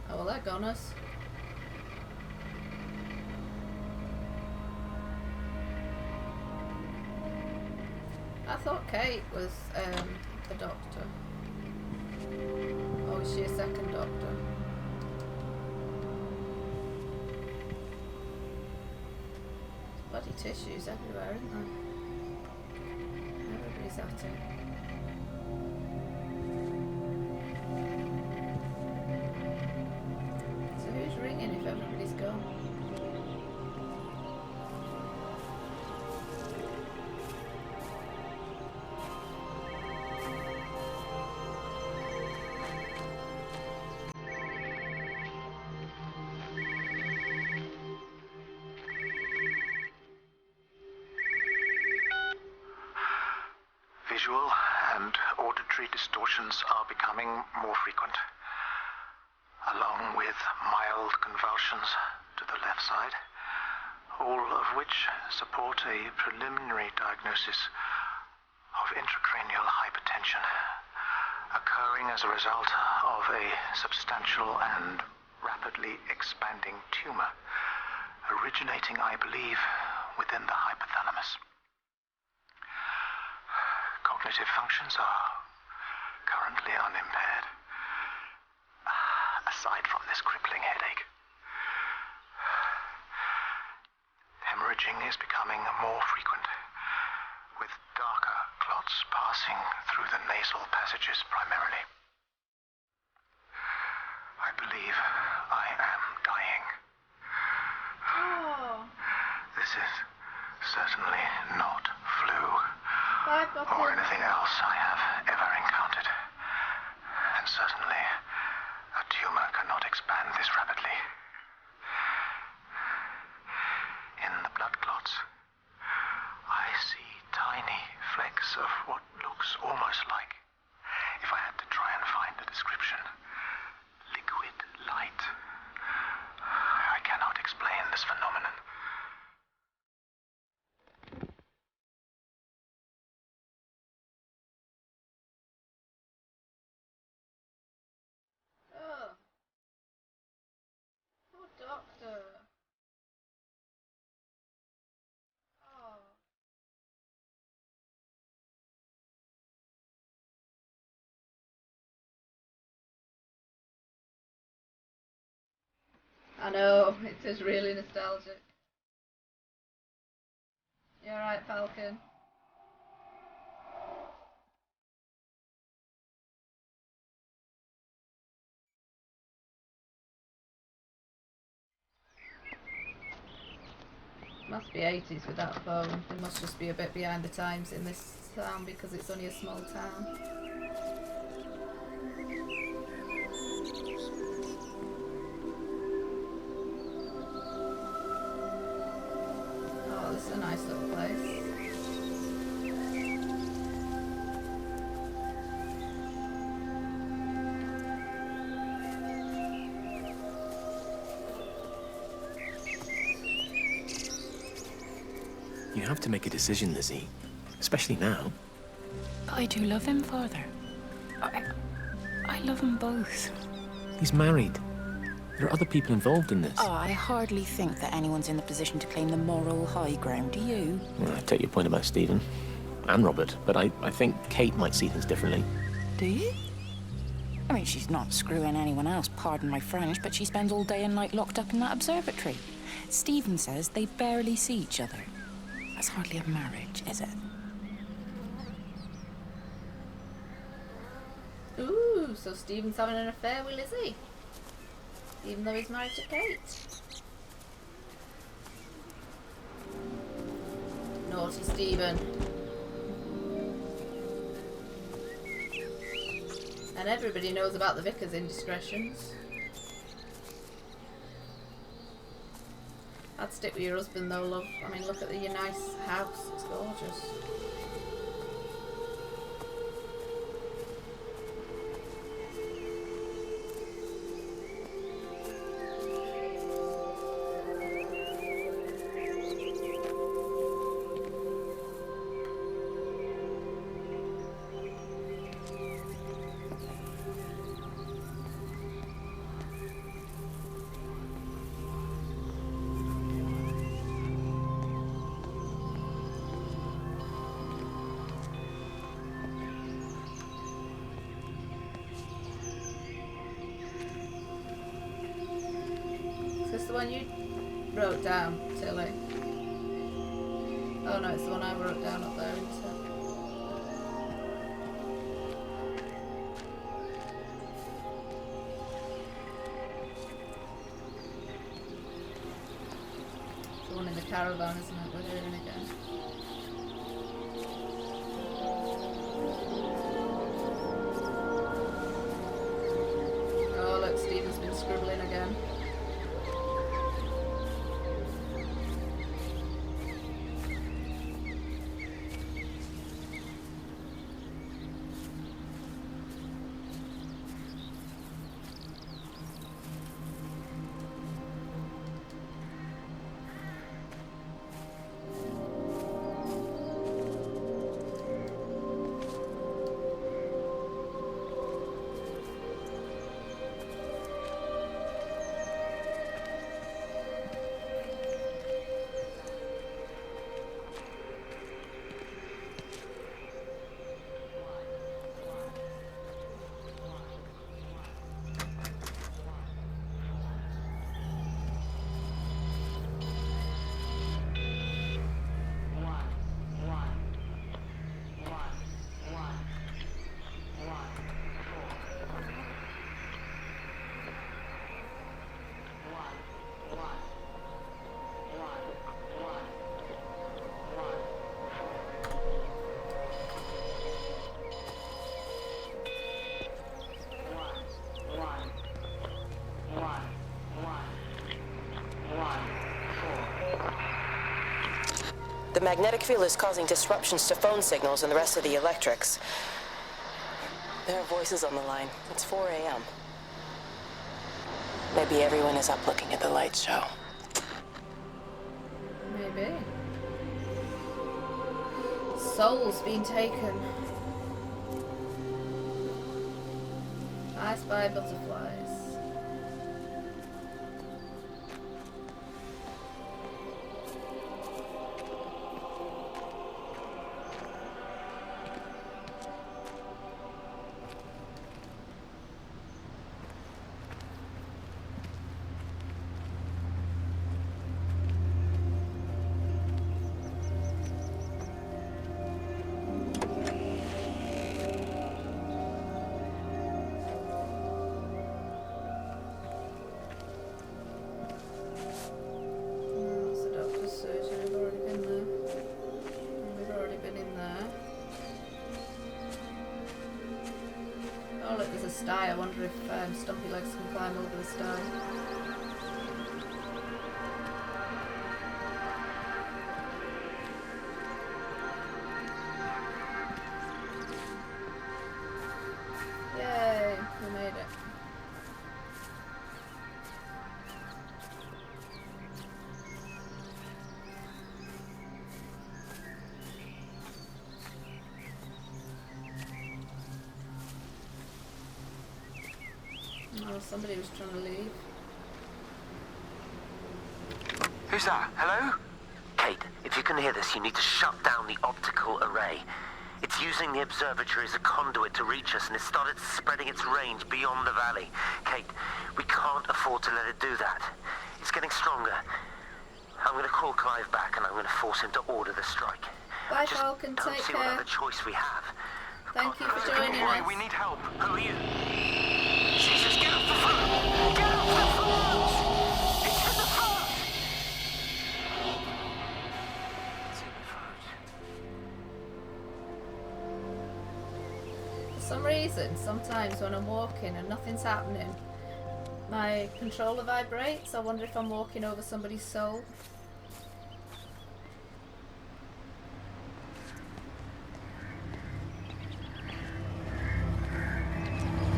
Oh, well, that got us. I thought Kate was the doctor. Oh, is she a second doctor? There's bloody tissues everywhere, isn't there? everybody's at it. So who's ringing if everybody's gone? Visual and auditory distortions are becoming more frequent, along with mild convulsions to the left side, all of which support a preliminary diagnosis of intracranial hypertension, occurring as a result of a substantial and rapidly expanding tumor, originating, I believe, within the hypothalamus. Cognitive functions are currently unimpaired, aside from this crippling headache. Hemorrhaging is becoming more frequent, with darker clots passing through the nasal passages primarily. I believe I am dying. Oh. This is certainly not flu Or anything else I have ever encountered. And certainly, a tumor cannot expand this rapidly. In the blood clots, I see tiny flecks of what looks almost like, if I had to try and find a description, liquid light. I cannot explain this phenomenon. Doctor. Oh. I know, it is really nostalgic. You alright, Falcon? Must be 80s with that phone. They must just be a bit behind the times in this town because it's only a small town. Oh, this is a nice little place. You have to make a decision, Lizzie. Especially now. But I do love him, Father. I love them both. He's married. There are other people involved in this. Oh, I hardly think that anyone's in the position to claim the moral high ground, do you? Well, I take your point about Stephen. And Robert. But I think Kate might see things differently. Do you? I mean, she's not screwing anyone else, pardon my French, but she spends all day and night locked up in that observatory. Stephen says they barely see each other. That's hardly a marriage, is it? Ooh, so Stephen's having an affair with Lizzie. Even though he's married to Kate. Naughty Stephen. And everybody knows about the vicar's indiscretions. I'd stick with your husband though, love. I mean, look at your nice house. It's gorgeous. Is this the one you wrote down, Tilly? Oh no, it's the one I wrote down up there, isn't it? in the caravan, isn't it? We're hearing again. Oh, look, Stephen's been scribbling again. The magnetic field is causing disruptions to phone signals and the rest of the electrics. There are voices on the line. It's 4 a.m. Maybe everyone is up looking at the light show. Maybe. Soul's been taken. I spy butterflies. Sty. I wonder if Stumpy Legs can climb over the sty. Yay, we made it. Oh, somebody was trying to leave. Who's that? Hello? Kate, if you can hear this, you need to shut down the optical array. It's using the observatory as a conduit to reach us, and it's started spreading its range beyond the valley. Kate, we can't afford to let it do that. It's getting stronger. I'm going to call Clive back, and I'm going to force him to order the strike. Bye, Falcon. Don't Take see care. what other choice we have. Thank you for joining us. We need help. Who are you? Jesus, get off the phone! Get off the phone! It's in the phone! For some reason, sometimes when I'm walking and nothing's happening, my controller vibrates. I wonder if I'm walking over somebody's soul.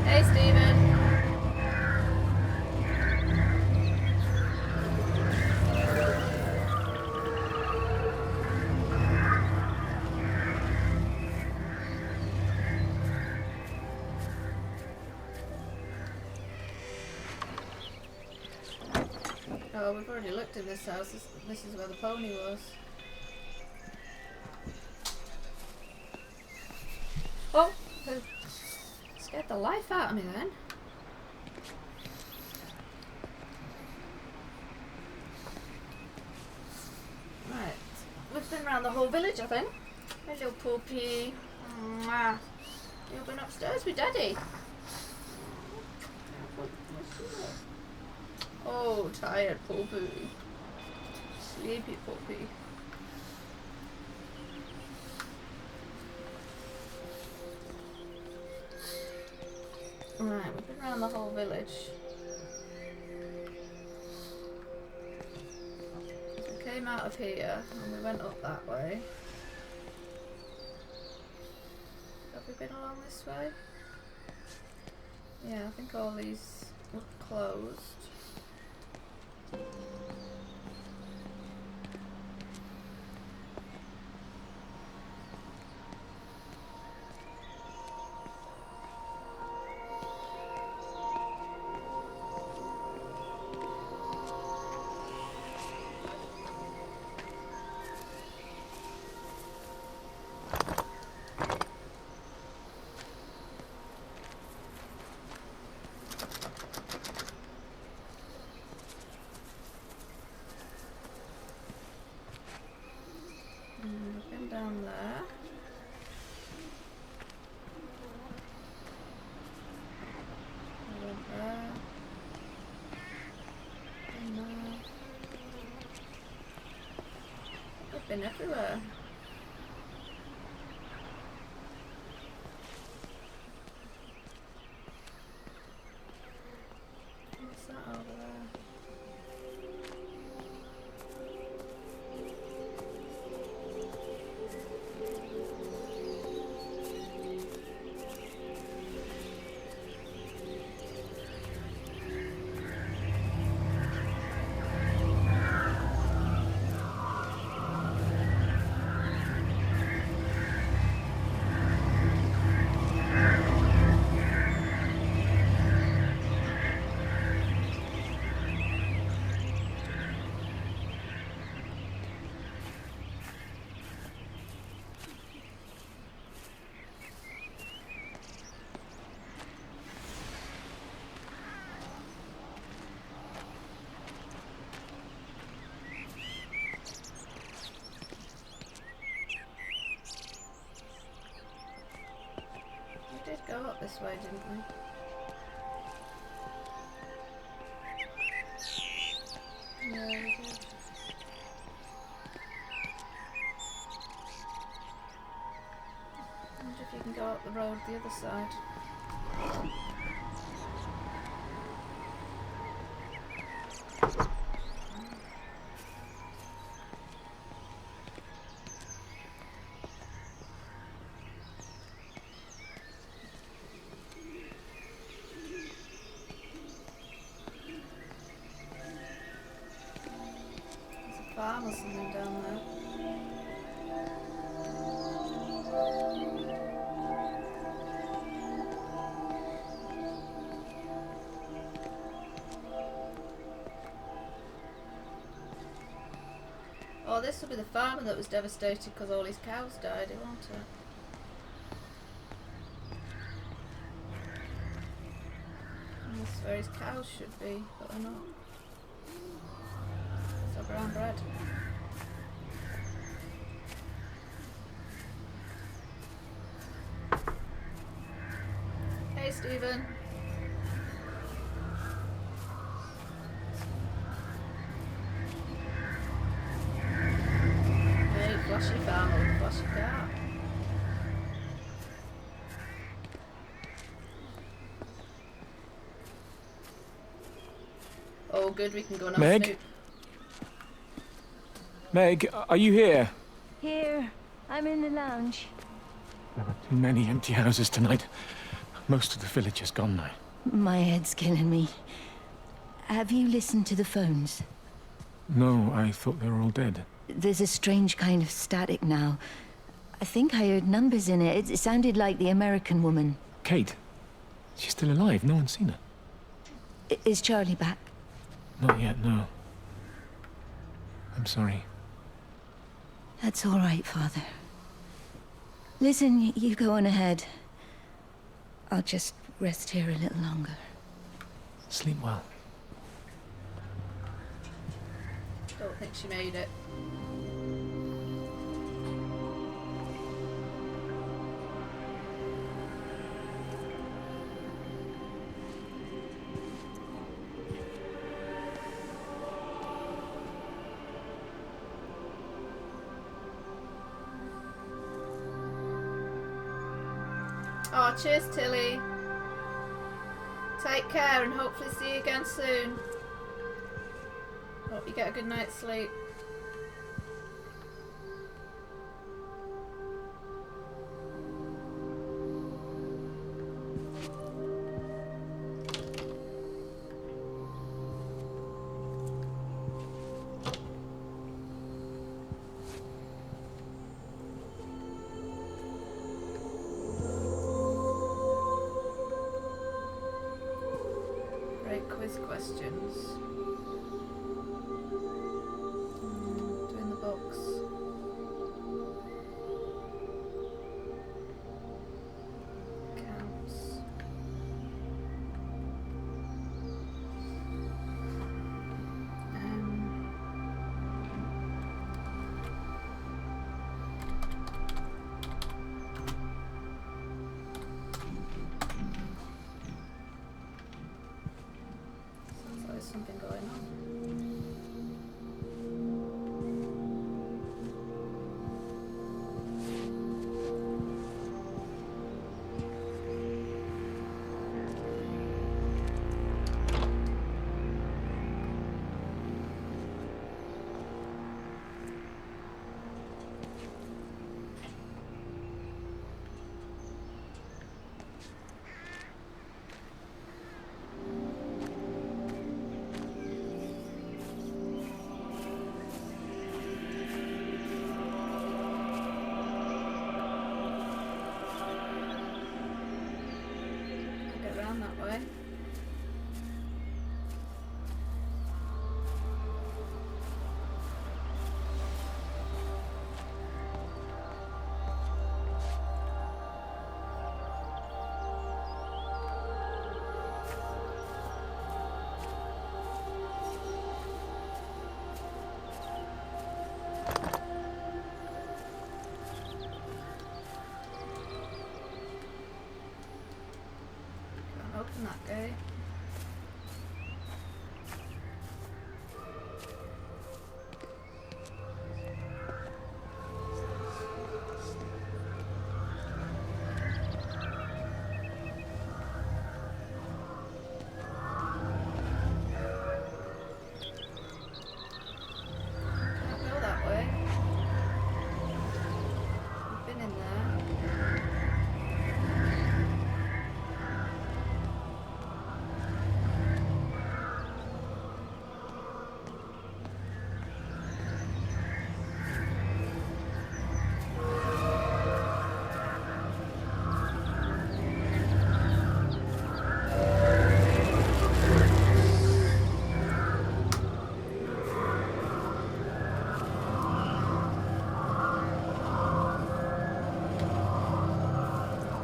Hey, Stephen. Oh, we've already looked in this house. This is where the pony was. Oh! Scared the life out of me then. Right. We've been around the whole village, I think. Hello, puppy. Mwah. You've been upstairs with Daddy. Oh, tired puppy. Sleepy puppy. Right, we've been around the whole village. We came out of here and we went up that way. Have we been along this way? Yeah, I think all these were closed. We've been down there. We went there. Been there. We've been everywhere. What's that over there? We did go up this way, didn't we? Yeah, we did. I wonder if you can go up the road the other side. Farm or something down there. Oh, this will be the farmer that was devastated because all his cows died, won't it? And this is where his cows should be, but they're not. It's brown bread. Hey, Stephen. Hey, flashy farmer with a flashy car. Oh, good, we can go and have a Meg? snoop. Meg, are you here? Here, I'm in the lounge. There are too many empty houses tonight. Most of the village is gone now. My head's killing me. Have you listened to the phones? No, I thought they were all dead. There's a strange kind of static now. I think I heard numbers in it. It sounded like the American woman. Kate? She's still alive. No one's seen her. Is Charlie back? Not yet, no. I'm sorry. That's all right, Father. Listen, you go on ahead. I'll just rest here a little longer. Sleep well. Don't think she made it. Oh, cheers, Tilly. Take care and hopefully see you again soon. Hope you get a good night's sleep. Great quiz questions. Doing the box. Counts. Sounds like there's something going on. Get around that way. Can't open that gate. Can't go that way. We've been in there.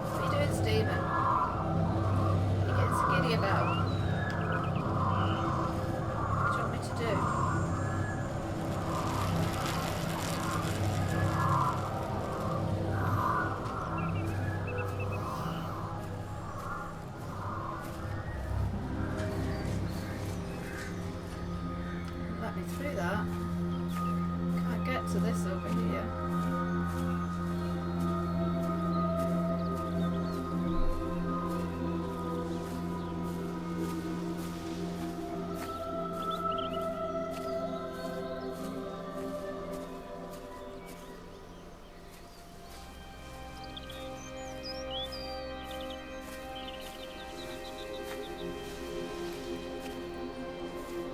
What are you doing, Stephen? You're getting so giddy about. What do you want me to do? Let me through that. Can't get to this over here.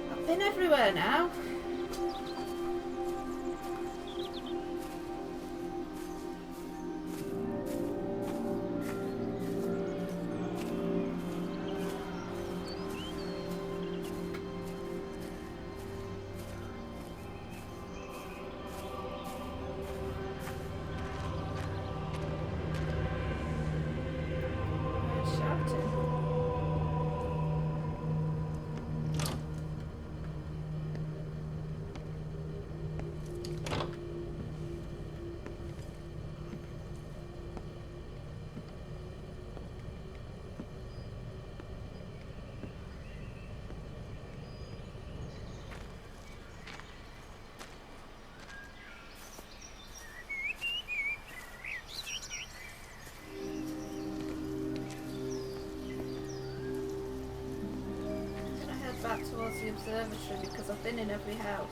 I've been everywhere now. Who's shouting? the observatory because I've been in every house.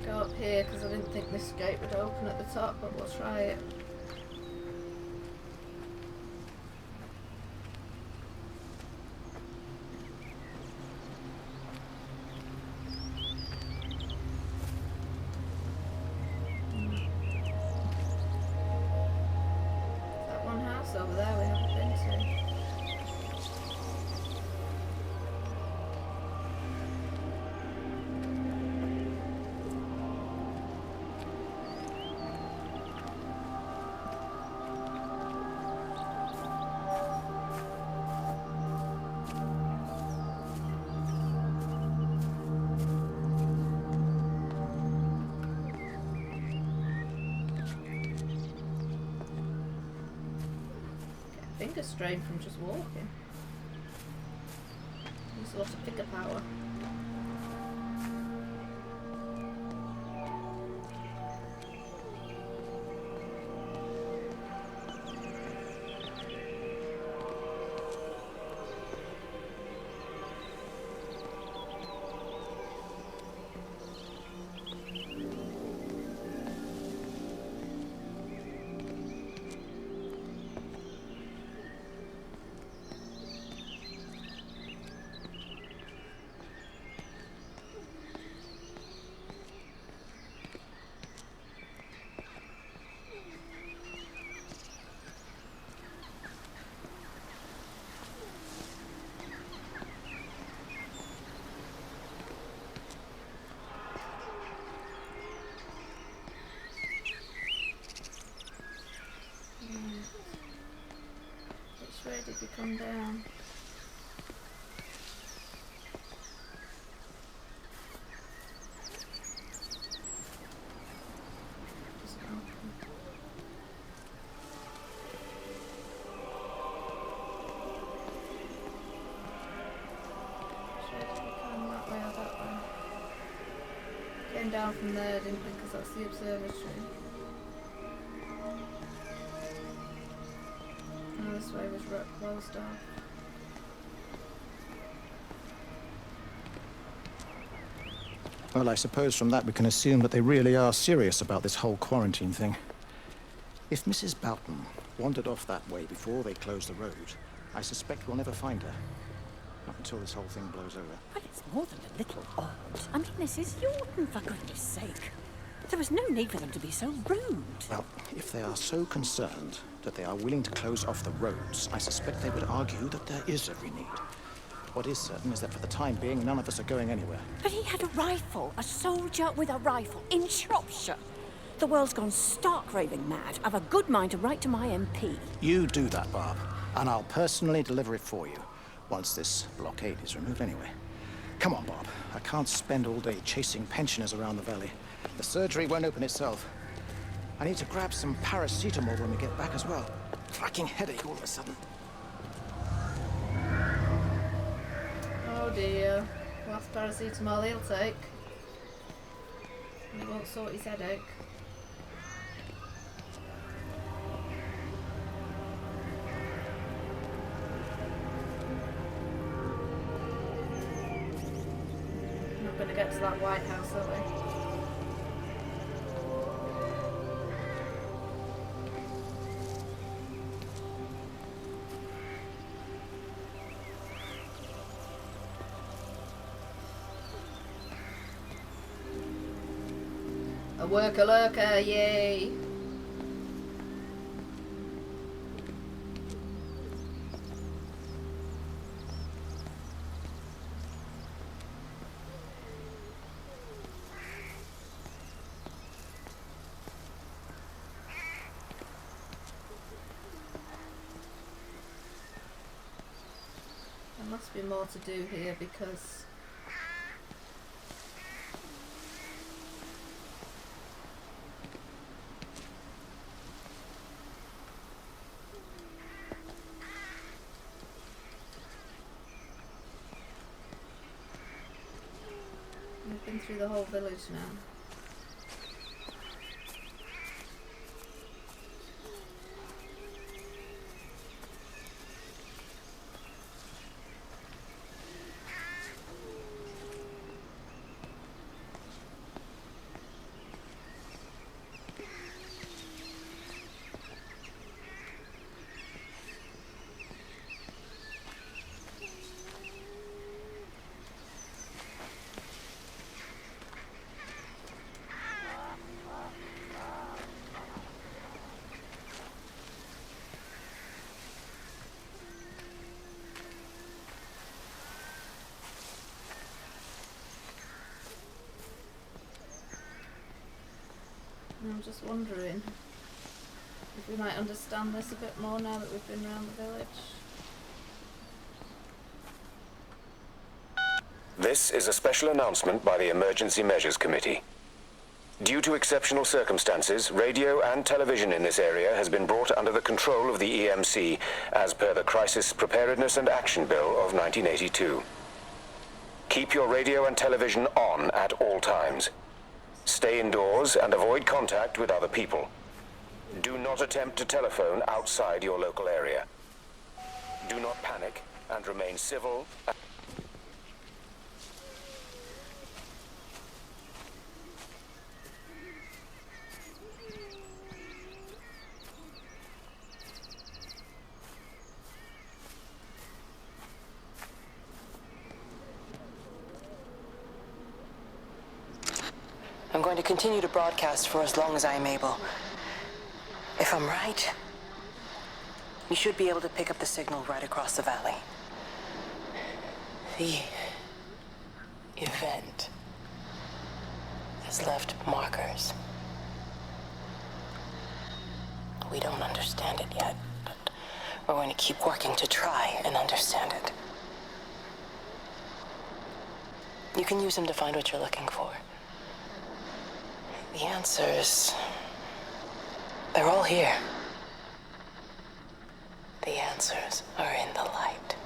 Go up here because I didn't think this gate would open at the top, but we'll try it. That one house over there we haven't been to. Finger strain from just walking. Use a lot of finger power. Which way did we come down? Came down from there, didn't we? Because that's the observatory. Oh, this way was closed off. Well, I suppose from that we can assume that they really are serious about this whole quarantine thing. If Mrs. Boughton wandered off that way before they closed the road, I suspect we'll never find her. Not until this whole thing blows over. Well, it's more than a little odd. I mean, Mrs. Yorton, for goodness sake. There was no need for them to be so rude. Well, if they are so concerned that they are willing to close off the roads, I suspect they would argue that there is every need. What is certain is that for the time being, none of us are going anywhere. But he had a rifle, a soldier with a rifle, in Shropshire. The world's gone stark raving mad. I've a good mind to write to my MP. You do that, Barb, and I'll personally deliver it for you, once this blockade is removed anyway. Come on, Bob. I can't spend all day chasing pensioners around the valley. The surgery won't open itself. I need to grab some paracetamol when we get back as well. Cracking headache all of a sudden. Oh dear. Last paracetamol he'll take. And it won't sort his headache. Not going to get to that White House, are we? A worker lurker, yay! must be more to do here because we've been through the whole village now. I'm just wondering if we might understand this a bit more now that we've been around the village. This is a special announcement by the Emergency Measures Committee. Due to exceptional circumstances, radio and television in this area has been brought under the control of the EMC as per the Crisis Preparedness and Action Bill of 1982. Keep your radio and television on at all times. Stay indoors and avoid contact with other people. Do not attempt to telephone outside your local area. Do not panic and remain civil. I'm going to continue to broadcast for as long as I am able. If I'm right, you should be able to pick up the signal right across the valley. The event has left markers. We don't understand it yet, but we're going to keep working to try and understand it. You can use them to find what you're looking for. The answers, they're all here. The answers are in the light.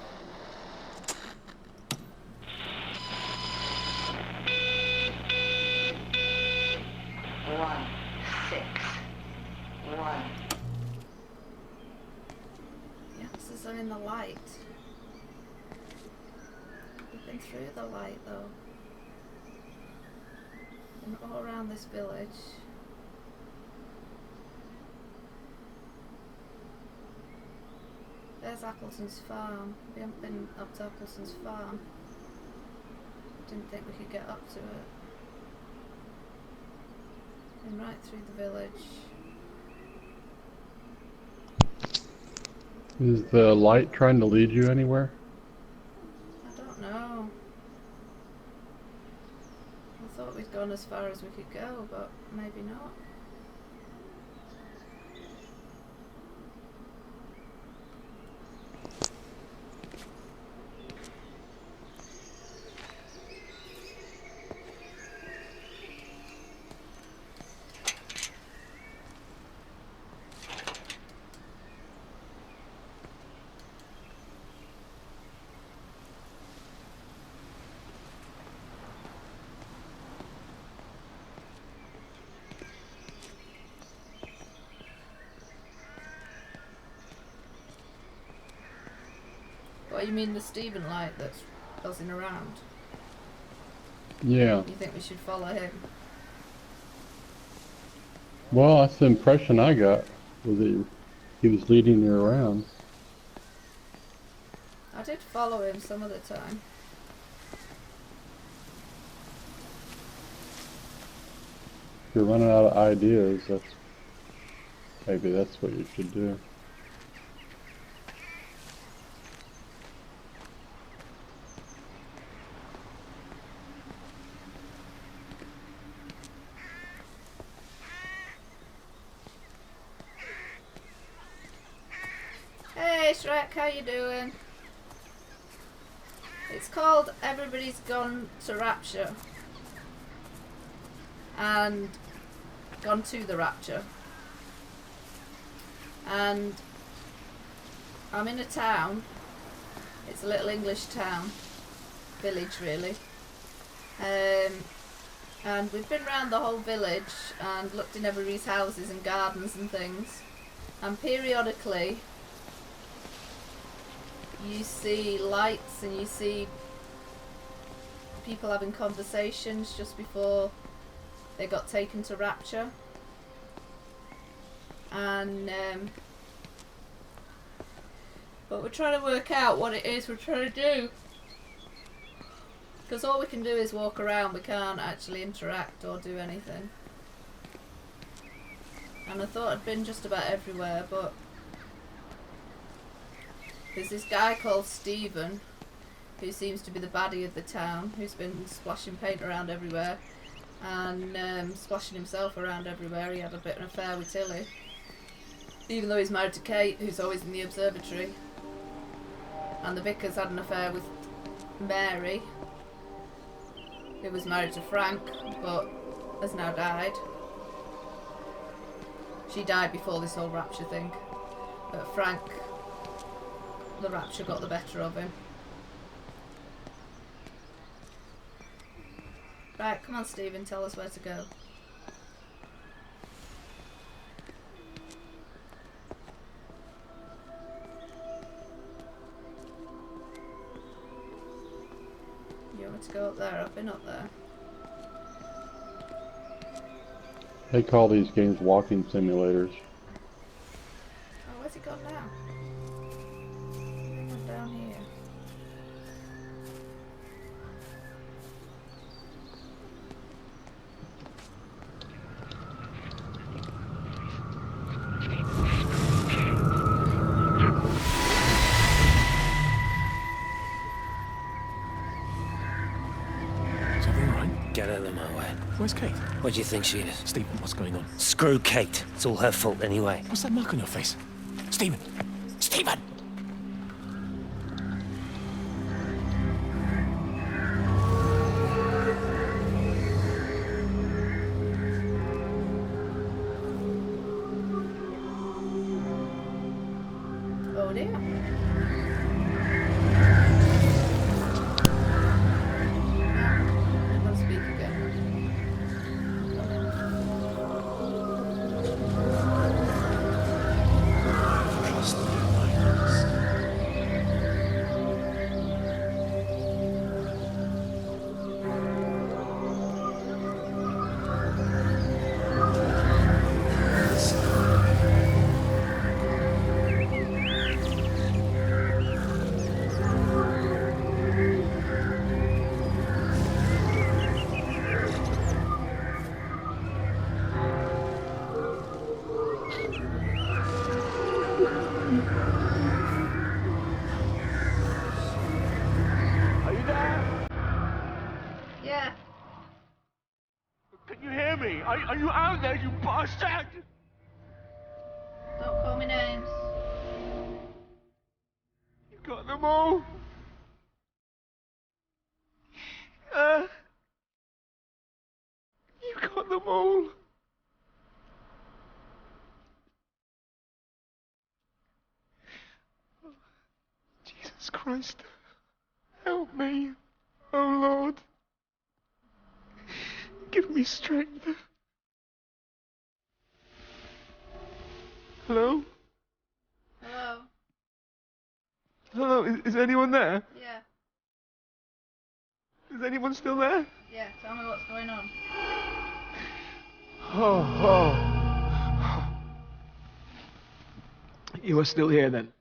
The answers are in the light. We've been through the light though. And all around this village. There's Appleton's farm. We haven't been up to Appleton's farm. Didn't think we could get up to it. Been right through the village. Is the light trying to lead you anywhere? I don't know. I thought we'd gone as far as we could go, but maybe not. What, you mean the Stephen light that's buzzing around? Yeah. You think we should follow him? Well, that's the impression I got, was that he was leading you around. I did follow him some of the time. If you're running out of ideas, maybe that's what you should do. Hey Shrek, how you doing? It's called Everybody's Gone to Rapture. And gone to the Rapture. And I'm in a town. It's a little English town. Village, really. And we've been round the whole village and looked in everybody's houses and gardens and things. And periodically you see lights and you see people having conversations just before they got taken to Rapture. And but we're trying to work out what it is we're trying to do, because all we can do is walk around. We can't actually interact or do anything. And I thought I'd been just about everywhere, but there's this guy called Stephen who seems to be the baddie of the town, who's been splashing paint around everywhere and splashing himself around everywhere. He had a bit of an affair with Tilly, even though he's married to Kate, who's always in the observatory. And the vicar's had an affair with Mary, who was married to Frank but has now died. She died before this whole Rapture thing, but Frank, the Rapture got the better of him. Right, come on Stephen, tell us where to go. You want me to go up there? I've been up there. They call these games walking simulators. Oh, where's he gone now? He's gone down here. Is everything right? Get out of my way. Where's Kate? Where do you think she is? Stephen, what's going on? Screw Kate. It's all her fault anyway. What's that mark on your face? Stephen! Stephen! Oh dear. I'll speak again. Trust me, Miles. Are you there? Yeah. Can you hear me? Are you out there, you bastard? Don't call me names. You got them all? You got them all? Jesus Christ. Help me. Oh Lord. Give me strength. Hello? Hello? Hello, is anyone there? Yeah. Is anyone still there? Yeah, tell me what's going on. Oh. You are still here then?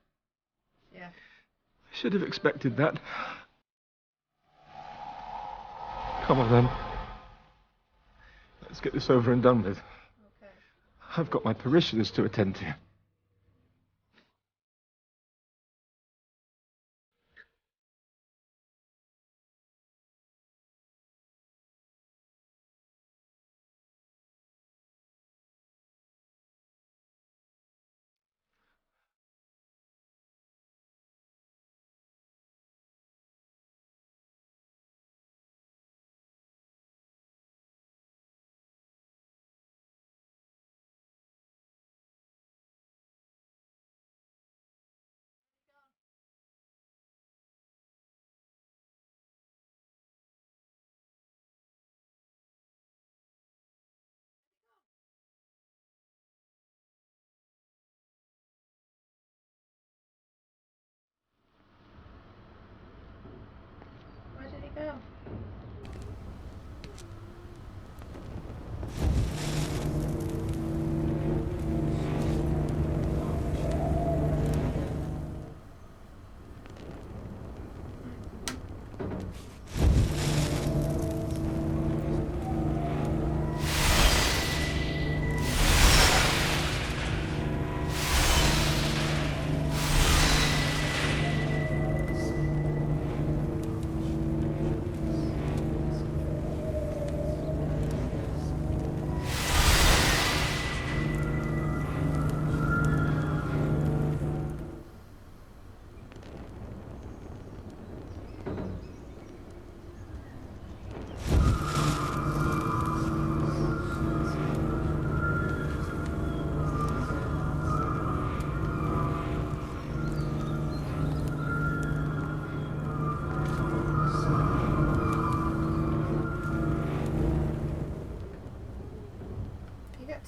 Yeah. I should have expected that. Come on then. Let's get this over and done with. Okay. I've got my parishioners to attend to.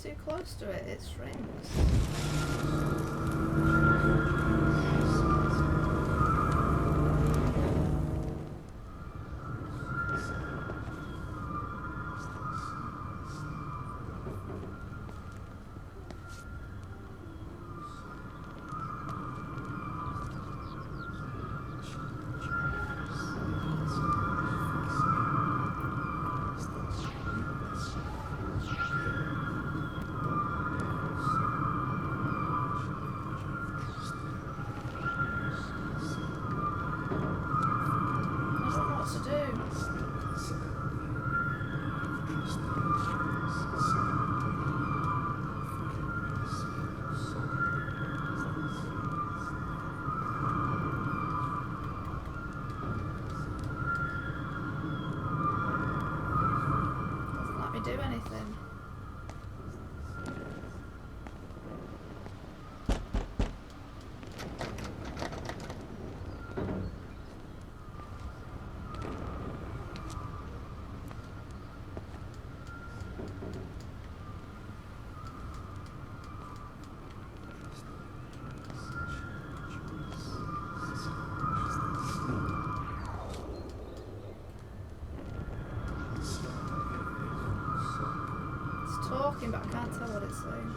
too close to it, it shrinks. Do anything. Talking, but I can't tell what it's saying.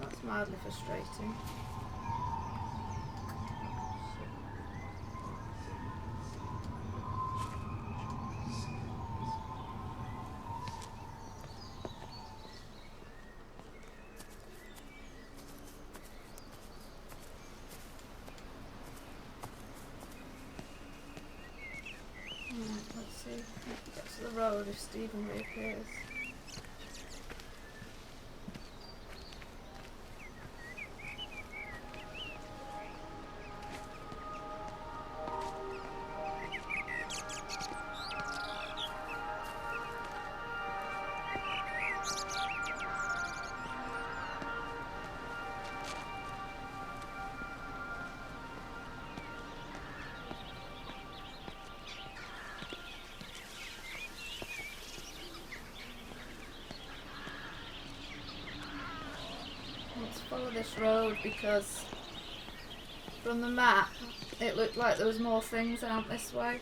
That's mildly frustrating. Let's see. Get to the road if Stephen reappears. Let's follow this road because from the map it looked like there was more things out this way.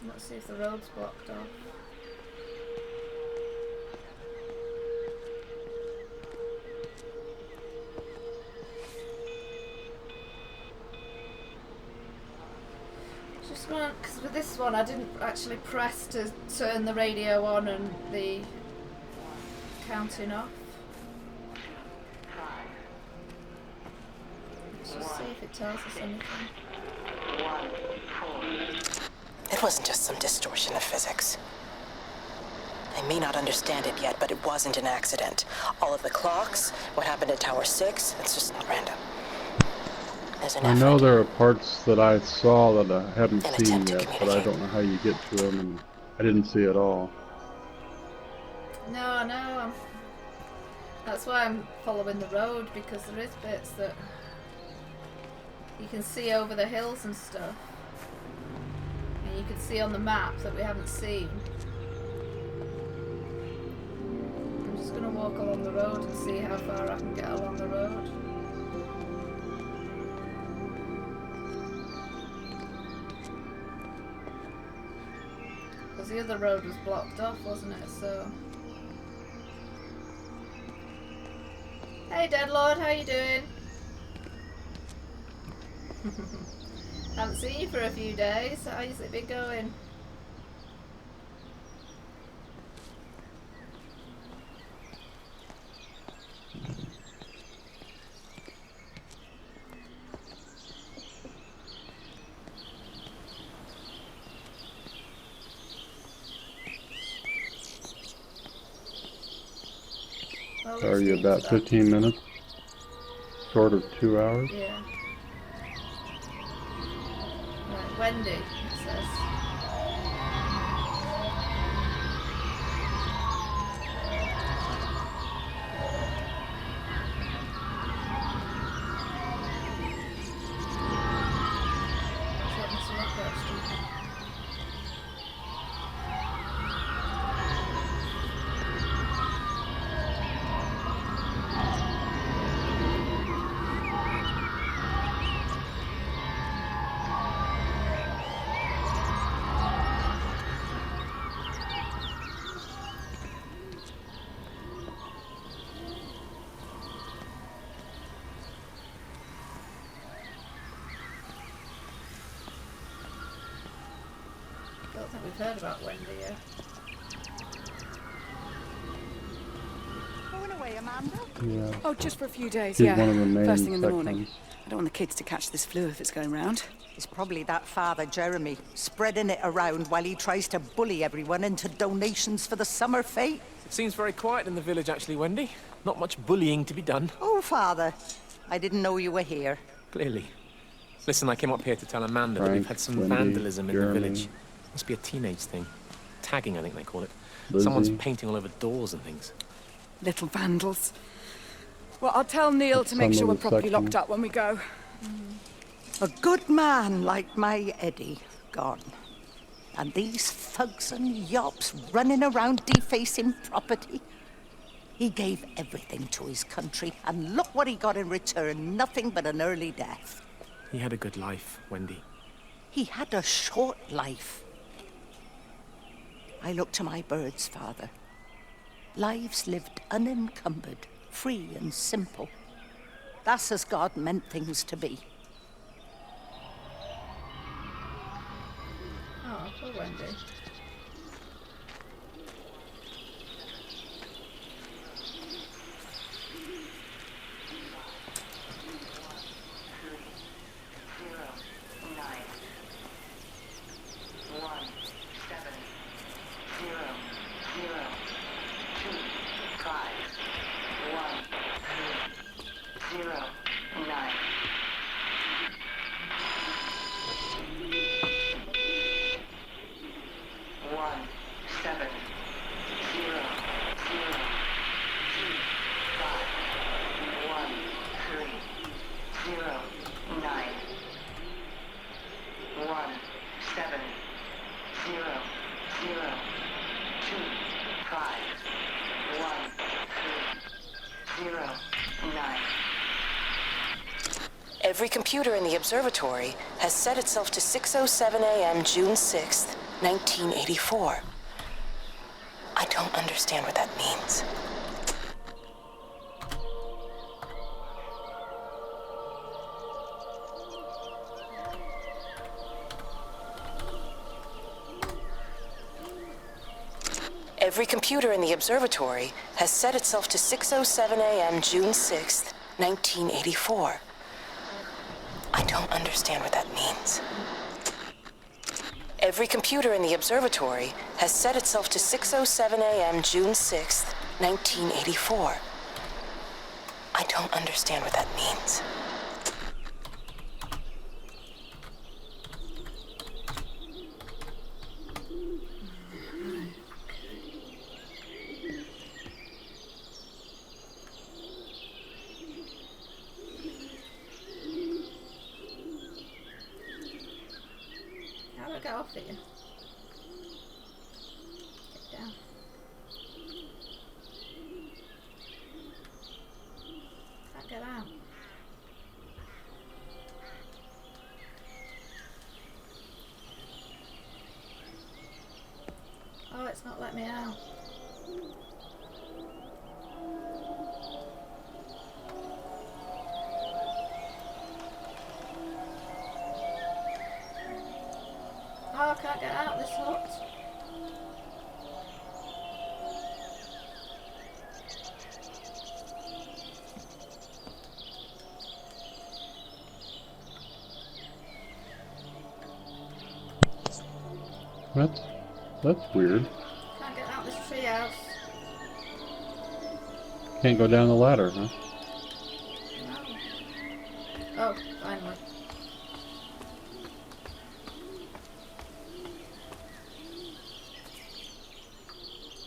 Let's see if the road's blocked off. Because with this one I didn't actually press to turn the radio on and the counting off. Let's just see if it tells us anything. It wasn't just some distortion of physics. I may not understand it yet, but it wasn't an accident. All of the clocks, what happened at Tower 6, it's just not random. I know there are parts that I saw that I haven't seen yet, but I don't know how you get to them, and I didn't see it all. No, no. That's why I'm following the road, because there is bits that you can see over the hills and stuff. And you can see on the map that we haven't seen. I'm just going to walk along the road and see how far I can get along the road. Because the other road was blocked off, wasn't it? So... Hey Deadlord, how you doing? Haven't seen you for a few days. How's it been going? Are you about 15 minutes? Short of 2 hours? Yeah. Right, Wendy, it says. I don't think we've heard about Wendy yet. Going away, Amanda? Yeah. Oh, just for a few days, She's yeah. one of the main First thing in the morning. sections. I don't want the kids to catch this flu if it's going round. It's probably that father, Jeremy, spreading it around while he tries to bully everyone into donations for the summer fete. It seems very quiet in the village, actually, Wendy. Not much bullying to be done. Oh, Father, I didn't know you were here. Clearly. Listen, I came up here to tell Amanda that we've had some Wendy, vandalism in Jeremy. the village. Must be a teenage thing. Tagging, I think they call it. Lizzie. Someone's painting all over doors and things. Little vandals. Well, I'll tell Neil to make sure we're properly locked up when we go. A good man like my Eddie gone. And these thugs and yops running around defacing property. He gave everything to his country, and look what he got in return, nothing but an early death. He had a good life, Wendy. He had a short life. I look to my birds, Father. Lives lived unencumbered, free and simple. That's as God meant things to be. Oh, poor Wendy. Every computer in the observatory has set itself to 6:07 a.m. June 6th, 1984. I don't understand what that means. Every computer in the observatory has set itself to 6:07 a.m. June 6th, 1984. I don't understand what that means. Every computer in the observatory has set itself to 6:07 a.m. June 6th, 1984. I don't understand what that means. Get off here. Get down. Can't get out. Oh, it's not letting me out. Oh, I can't get out this hut. That's weird. Can't get out this treehouse. Can't go down the ladder, huh? Oh, finally.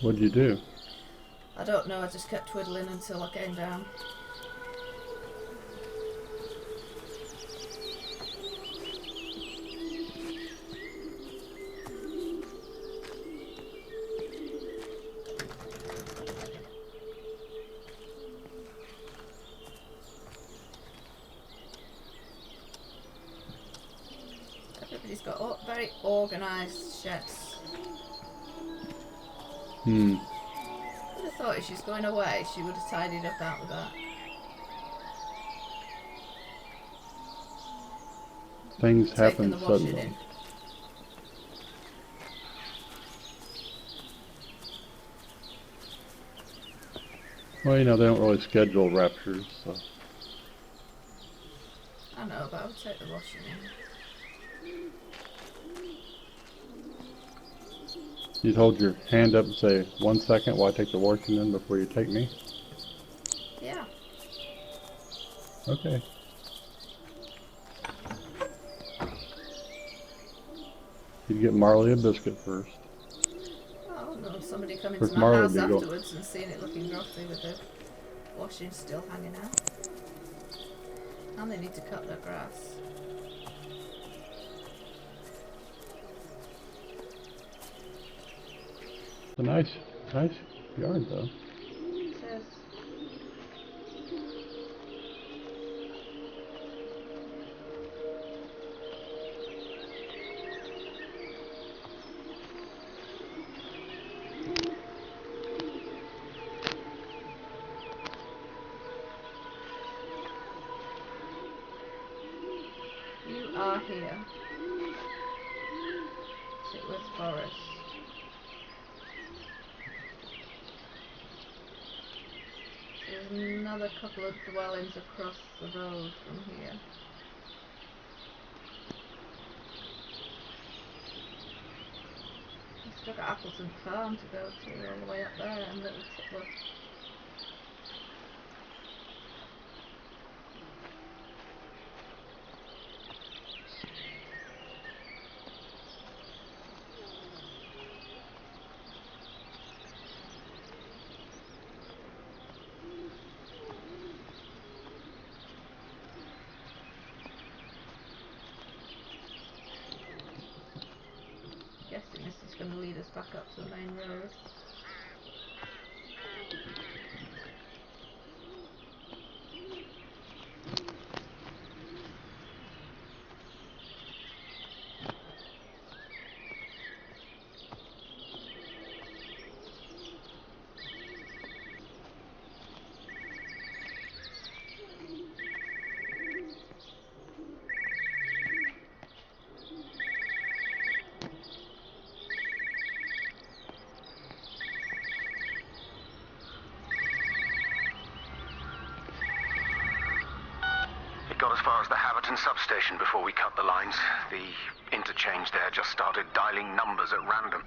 What'd you do? I don't know, I just kept twiddling until I came down. Everybody's got very organised sheds. Hmm. I would have thought if she's going away, she would have tidied up out of that. Things Taking happen the washing suddenly. in. Well, you know, they don't really schedule raptures, so. I know, but I would take the washing in. You'd hold your hand up and say, 1 second while I take the washing in before you take me? Yeah. Okay. You'd get Marley a biscuit first. Oh no, somebody coming Where's to my house Marley go? afterwards and seeing it looking grotty with the washing still hanging out. And they need to cut their grass. It's a nice yard, though. It is. You are here. Chitworth Forest. There's another couple of dwellings across the road from here. We've still got Appleton Farm to go to all the way up there and Little Titworth. Guessing this is going to lead us back up to the main road. It got as far as the Haverton substation before we cut the lines. The interchange there just started dialing numbers at random.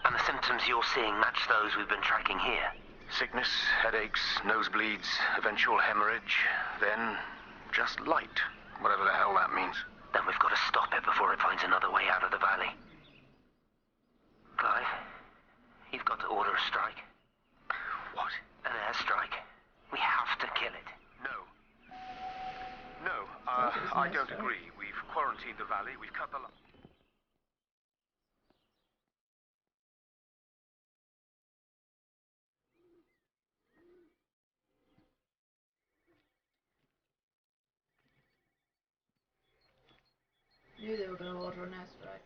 And the symptoms you're seeing match those we've been tracking here? Sickness, headaches, nosebleeds, eventual hemorrhage, then just light, whatever the hell that means. Then we've got to stop it before it finds another way out of the valley. Clive, you've got to order a strike. What? An airstrike. We have to kill it. No, I don't agree. We've quarantined the valley, we've cut the line. Knew they were going to order an airstrike.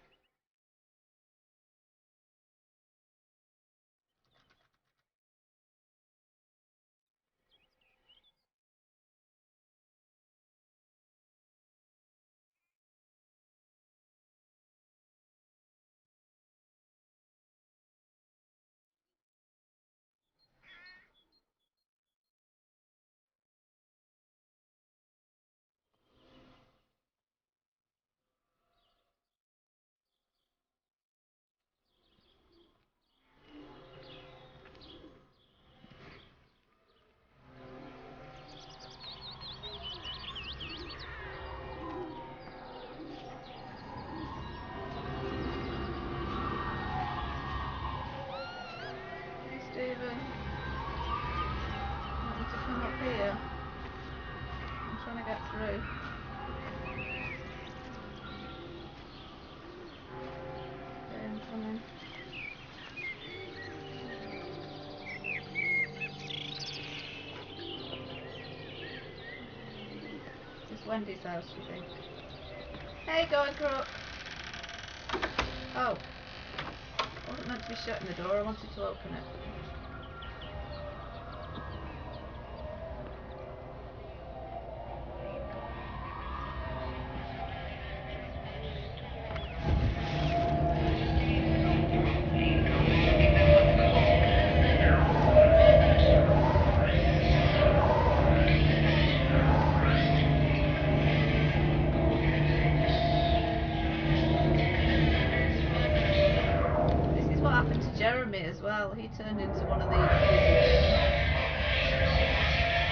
Stephen? Want me to come up here? I'm trying to get through. Okay, I'm coming. It's Wendy's house, you think? Hey, God, Crook! Oh. I wasn't meant to be shutting the door, I wanted to open it. Jeremy as well, he turned into one of these visitors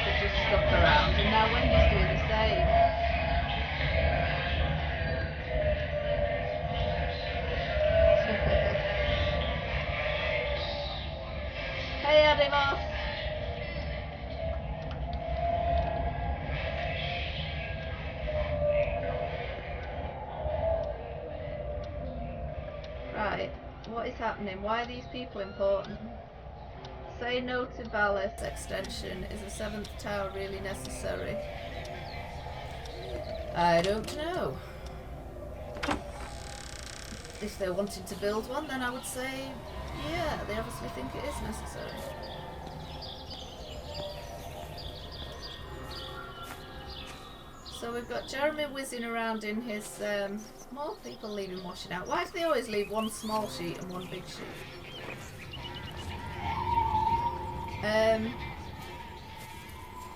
that just stuck around, and now Wendy's doing the same. Hey Adimos! Right. What is happening? Why are these people important? Say no to Valeth extension. Is a 7th tower really necessary? I don't know. If they're wanting to build one, then I would say, yeah, they obviously think it is necessary. So we've got Jeremy whizzing around in his... more people leaving washing out. Why do they always leave one small sheet and one big sheet?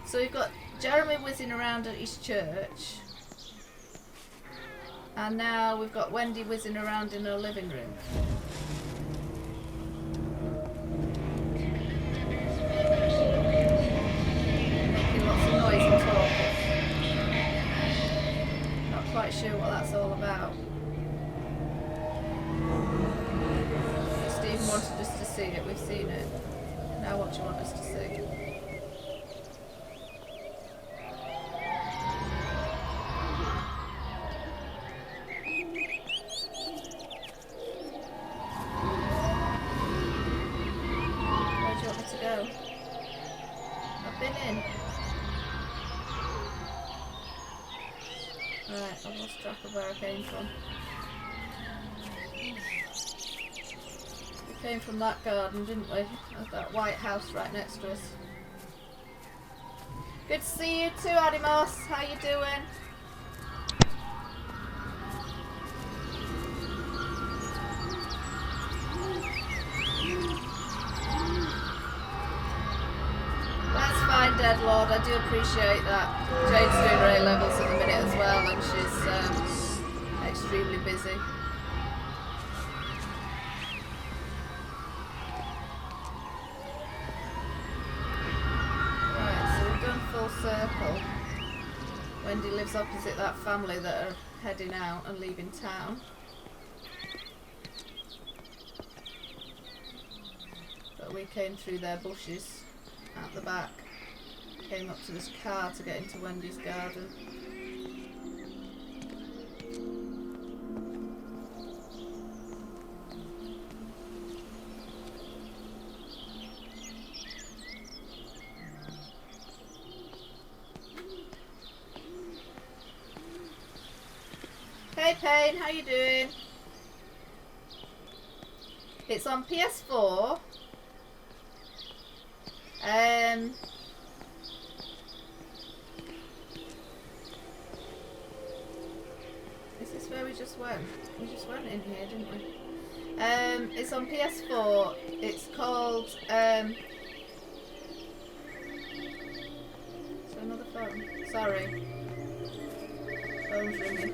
So we've got Jeremy whizzing around at his church. And now we've got Wendy whizzing around in her living room. Making lots of noise and talking. Not quite sure what that's all about. Steve wanted us to see it, we've seen it. Now what do you want us to see? Where do you want me to go? I've been in. Right, I've lost track of where I came from. We came from that garden, didn't we? There's that white house right next to us. Good to see you too, Adimos. How you doing? That's fine, Deadlord. I do appreciate that. Jade's doing her A-levels at the minute as well, and she's extremely busy. Right, so we've done full circle. Wendy lives opposite that family that are heading out and leaving town. But we came through their bushes at the back. Came up to this car to get into Wendy's garden. Hey Payne, how you doing? It's on PS4. Is this where we just went? We just went in here, didn't we? It's on PS4. It's called is there another phone? Sorry. Phone's ringing.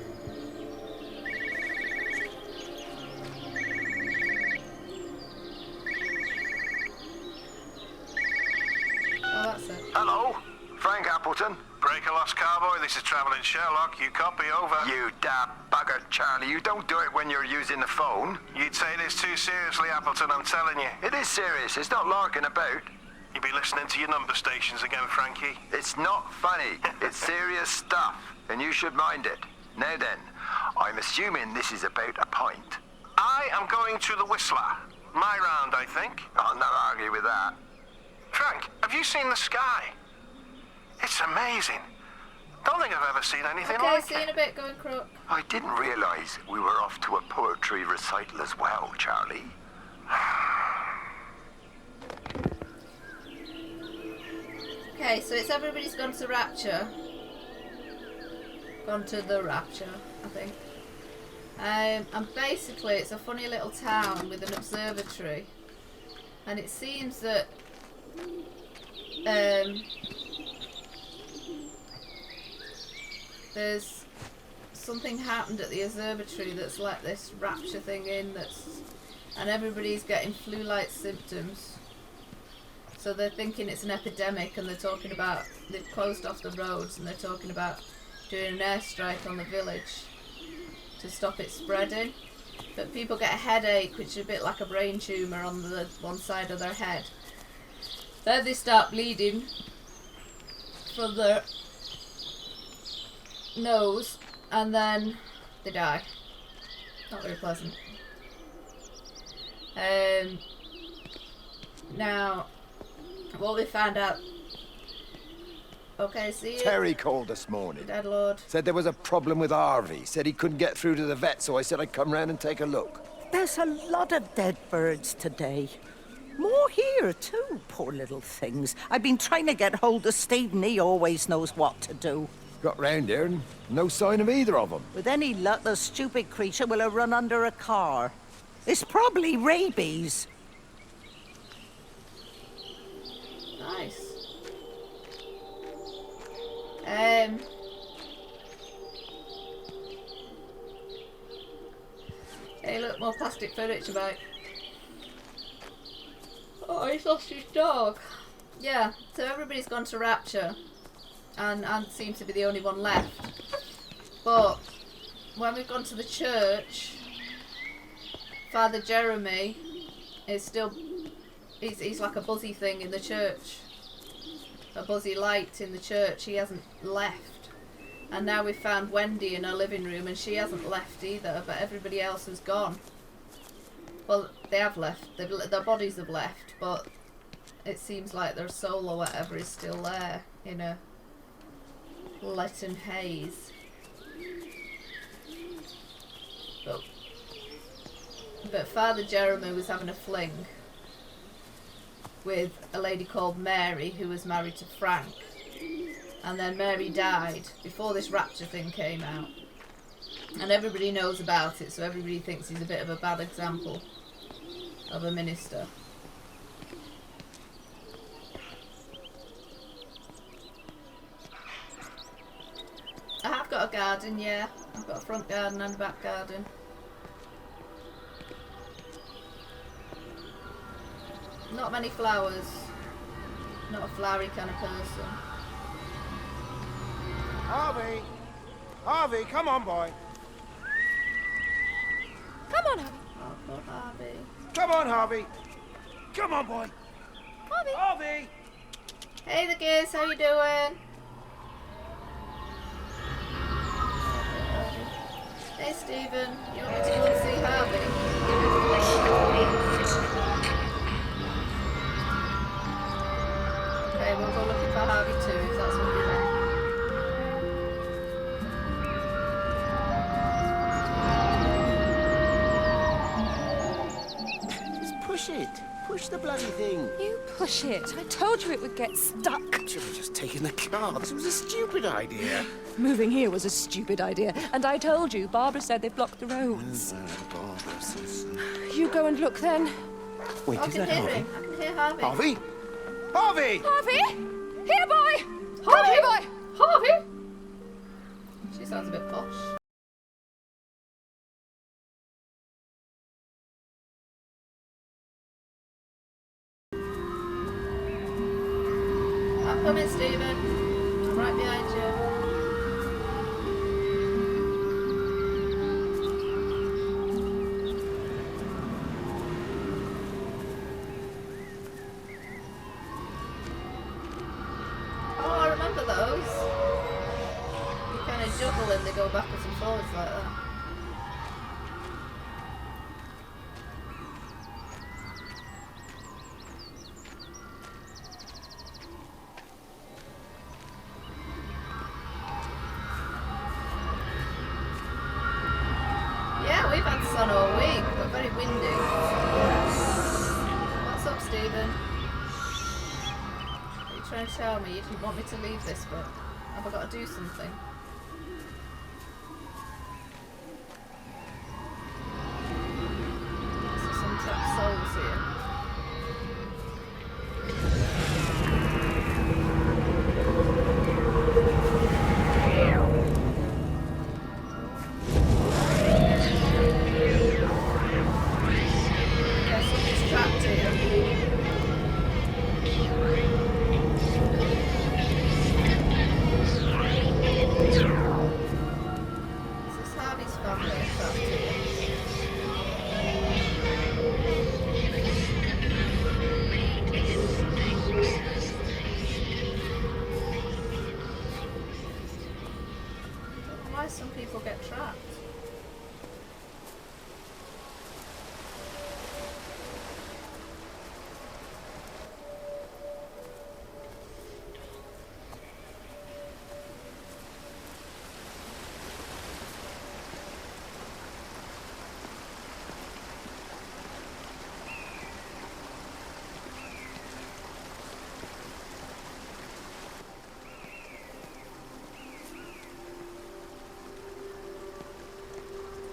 Hello, Frank Appleton. Great Wake a Lost Cowboy, this is Travelling Sherlock. You copy, over. You damn bugger, Charlie. You don't do it when you're using the phone. You'd say this too seriously, Appleton, I'm telling you. It is serious. It's not larking about. You be listening to your number stations again, Frankie. It's not funny. It's serious stuff, and you should mind it. Now then, I'm assuming this is about a pint. I am going to the Whistler. My round, I think. I'll not argue with that. Frank, have you seen the sky? It's amazing. Don't think I've ever seen anything like see you in a bit, going crook. I didn't realise we were off to a poetry recital as well, Charlie. Okay, so it's everybody's gone to Rapture. Gone to the Rapture, I think. And basically it's a funny little town with an observatory. And it seems that there's something happened at the observatory that's let this Rapture thing in, and everybody's getting flu-like symptoms. So they're thinking it's an epidemic, and they're talking about, they've closed off the roads, and they're talking about doing an airstrike on the village to stop it spreading. But people get a headache, which is a bit like a brain tumour on the one side of their head. Then they start bleeding from their nose, and then they die. Not very pleasant. Now, what we found out. Okay, see you. Terry called this morning. Dead Lord. Said there was a problem with Harvey. Said he couldn't get through to the vet, so I said I'd come round and take a look. There's a lot of dead birds today. More here, too, poor little things. I've been trying to get hold of Stephen. He always knows what to do. Got round here and no sign of either of them. With any luck, the stupid creature will have run under a car. It's probably rabies. Nice. Hey, look, more plastic furniture back. Oh, he's lost his dog. Yeah, so everybody's gone to Rapture, and seems to be the only one left. But when we've gone to the church, Father Jeremy is still, he's like a buzzy thing in the church. A buzzy light in the church. He hasn't left. And now we've found Wendy in her living room, and she hasn't left either, but everybody else has gone. Well, they have left. Their bodies have left, but it seems like their soul or whatever is still there in a leaden haze. But Father Jeremy was having a fling with a lady called Mary, who was married to Frank. And then Mary died before this Rapture thing came out. And everybody knows about it, so everybody thinks he's a bit of a bad example of a minister. I have got a garden, yeah. I've got a front garden and a back garden. Not many flowers. Not a flowery kind of person. Harvey! Harvey, come on, boy. Come on, Harvey. Oh, poor Harvey. Come on, Harvey. Come on, boy. Harvey. Harvey! Hey, the kids, how you doing? Hey, Stephen. You want me to go and see Harvey? Okay, we'll go looking for Harvey too, if that's what you want. Push it. Push the bloody thing. You push it. I told you it would get stuck. Should have just taken the car. This was a stupid idea. Moving here was a stupid idea. And I told you, Barbara said they've blocked the roads. You go and look then. Wait, is that Harvey? I can hear Harvey. Harvey? Harvey! Harvey! Here, boy! Harvey! Come here, boy! Harvey! She sounds a bit posh. I'm coming, Stephen. I'm right behind you. go backwards and forwards like that. Yeah, we've had sun all week, but very windy. What's up, Stephen? Are you trying to tell me you didn't want me to leave this bit? Have I got to do something? So some trapped souls here. Yeah, somebody's trapped here. This is Harvey's family are trapped here. I don't know why some people get trapped.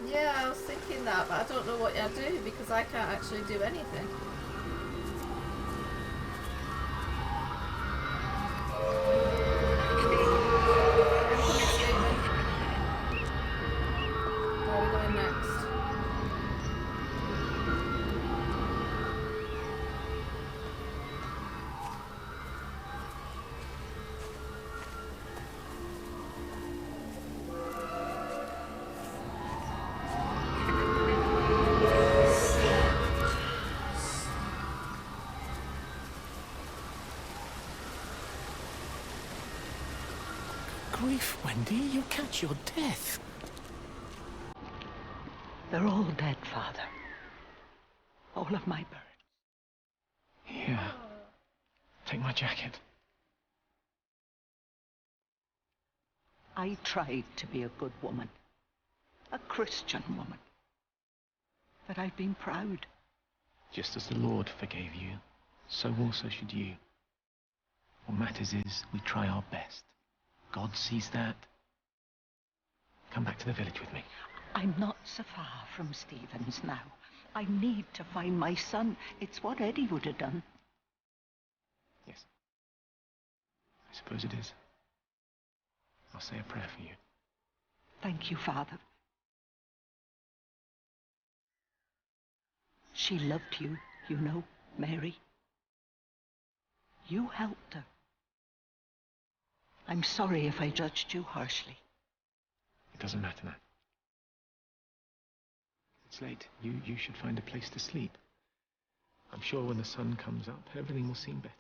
Yeah, I was thinking that, but I don't know what I do because I can't actually do anything. I'm coming, Stephen. Where are we going next? Grief, Wendy, you'll catch your death. They're all dead, Father. All of my birds. Here. Take my jacket. I tried to be a good woman. A Christian woman. But I've been proud. Just as the Lord forgave you, so also should you. What matters is we try our best. God sees that. Come back to the village with me. I'm not so far from Stephen's now. I need to find my son. It's what Eddie would have done. Yes. I suppose it is. I'll say a prayer for you. Thank you, Father. She loved you, you know, Mary. You helped her. I'm sorry if I judged you harshly. It doesn't matter now. It's late. You should find a place to sleep. I'm sure when the sun comes up, everything will seem better.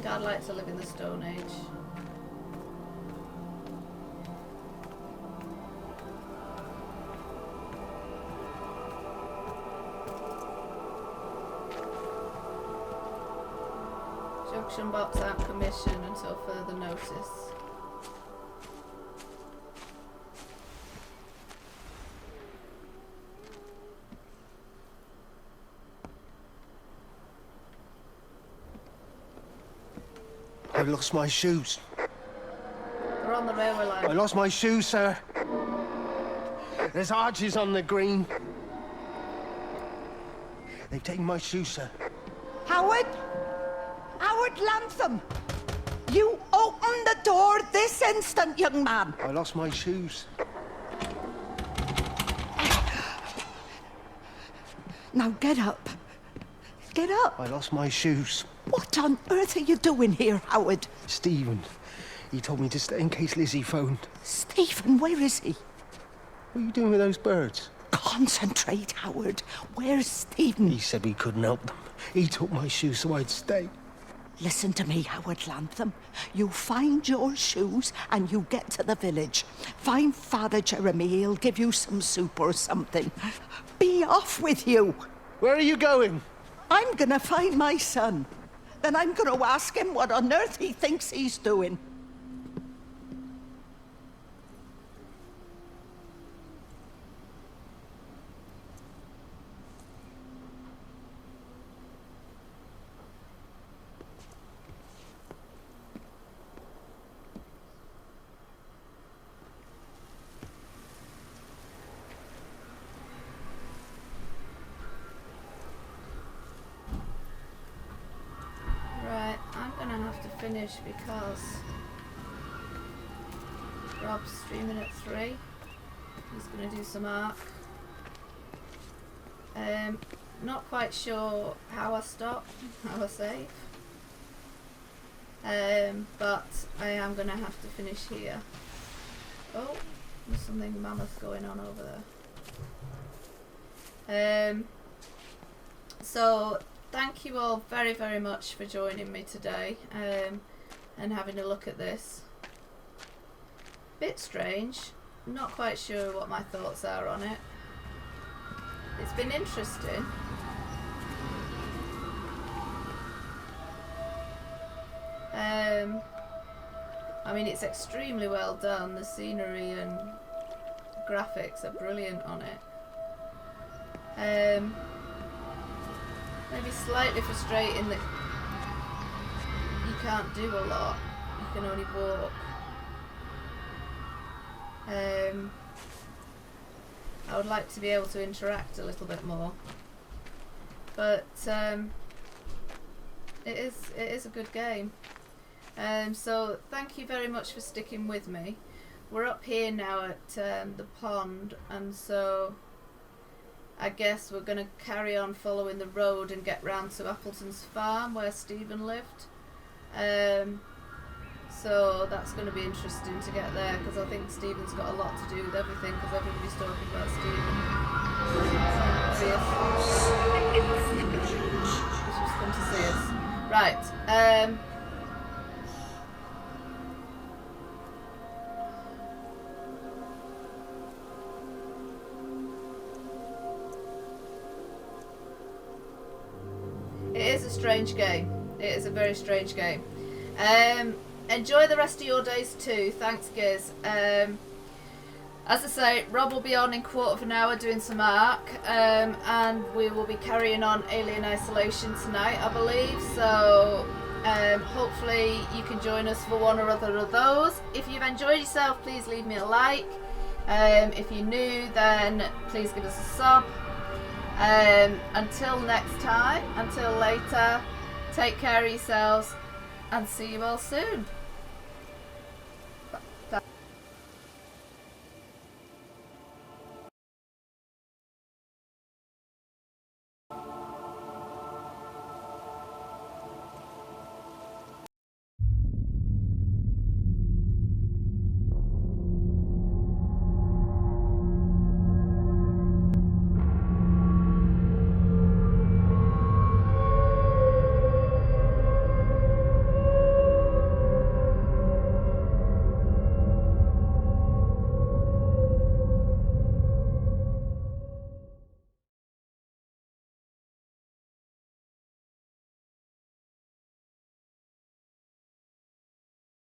think I'd like to live in the Stone Age. Junction box out commission until further notice. I've lost my shoes. We're on the railway line. I lost my shoes, sir. There's arches on the green. They've taken my shoes, sir. Howard? Howard Lantham! You open the door this instant, young man! I lost my shoes. Now get up. Get up. I lost my shoes. What on earth are you doing here, Howard? Stephen. He told me to stay in case Lizzie phoned. Stephen, where is he? What are you doing with those birds? Concentrate, Howard. Where's Stephen? He said we couldn't help them. He took my shoes so I'd stay. Listen to me, Howard Lantham. You find your shoes and you get to the village. Find Father Jeremy. He'll give you some soup or something. Be off with you. Where are you going? I'm gonna find my son. Then I'm gonna ask him what on earth he thinks he's doing. Finish because Rob's streaming at 3. He's going to do some arc. Not quite sure how I stop, how I save. But I am going to have to finish here. Oh, there's something mammoth going on over there. So thank you all very, very much for joining me today and having a look at this. Bit strange. Not quite sure what my thoughts are on it. It's been interesting. I mean, it's extremely well done. The scenery and graphics are brilliant on it. Maybe slightly frustrating that you can't do a lot. You can only walk. I would like to be able to interact a little bit more, but it is a good game. So thank you very much for sticking with me. We're up here now at the pond, and so I guess we're going to carry on following the road and get round to Appleton's farm where Stephen lived. So that's going to be interesting to get there, because I think Stephen's got a lot to do with everything, because everybody's talking about Stephen. It's just fun to see us. Right. It is a strange game. It is a very strange game. Enjoy the rest of your days too. Thanks, Giz. As I say, Rob will be on in quarter of an hour doing some arc, and we will be carrying on Alien Isolation tonight, I believe. So hopefully you can join us for one or other of those. If you've enjoyed yourself, please leave me a like. If you're new, then please give us a sub. Until next time, until later, take care of yourselves and see you all soon.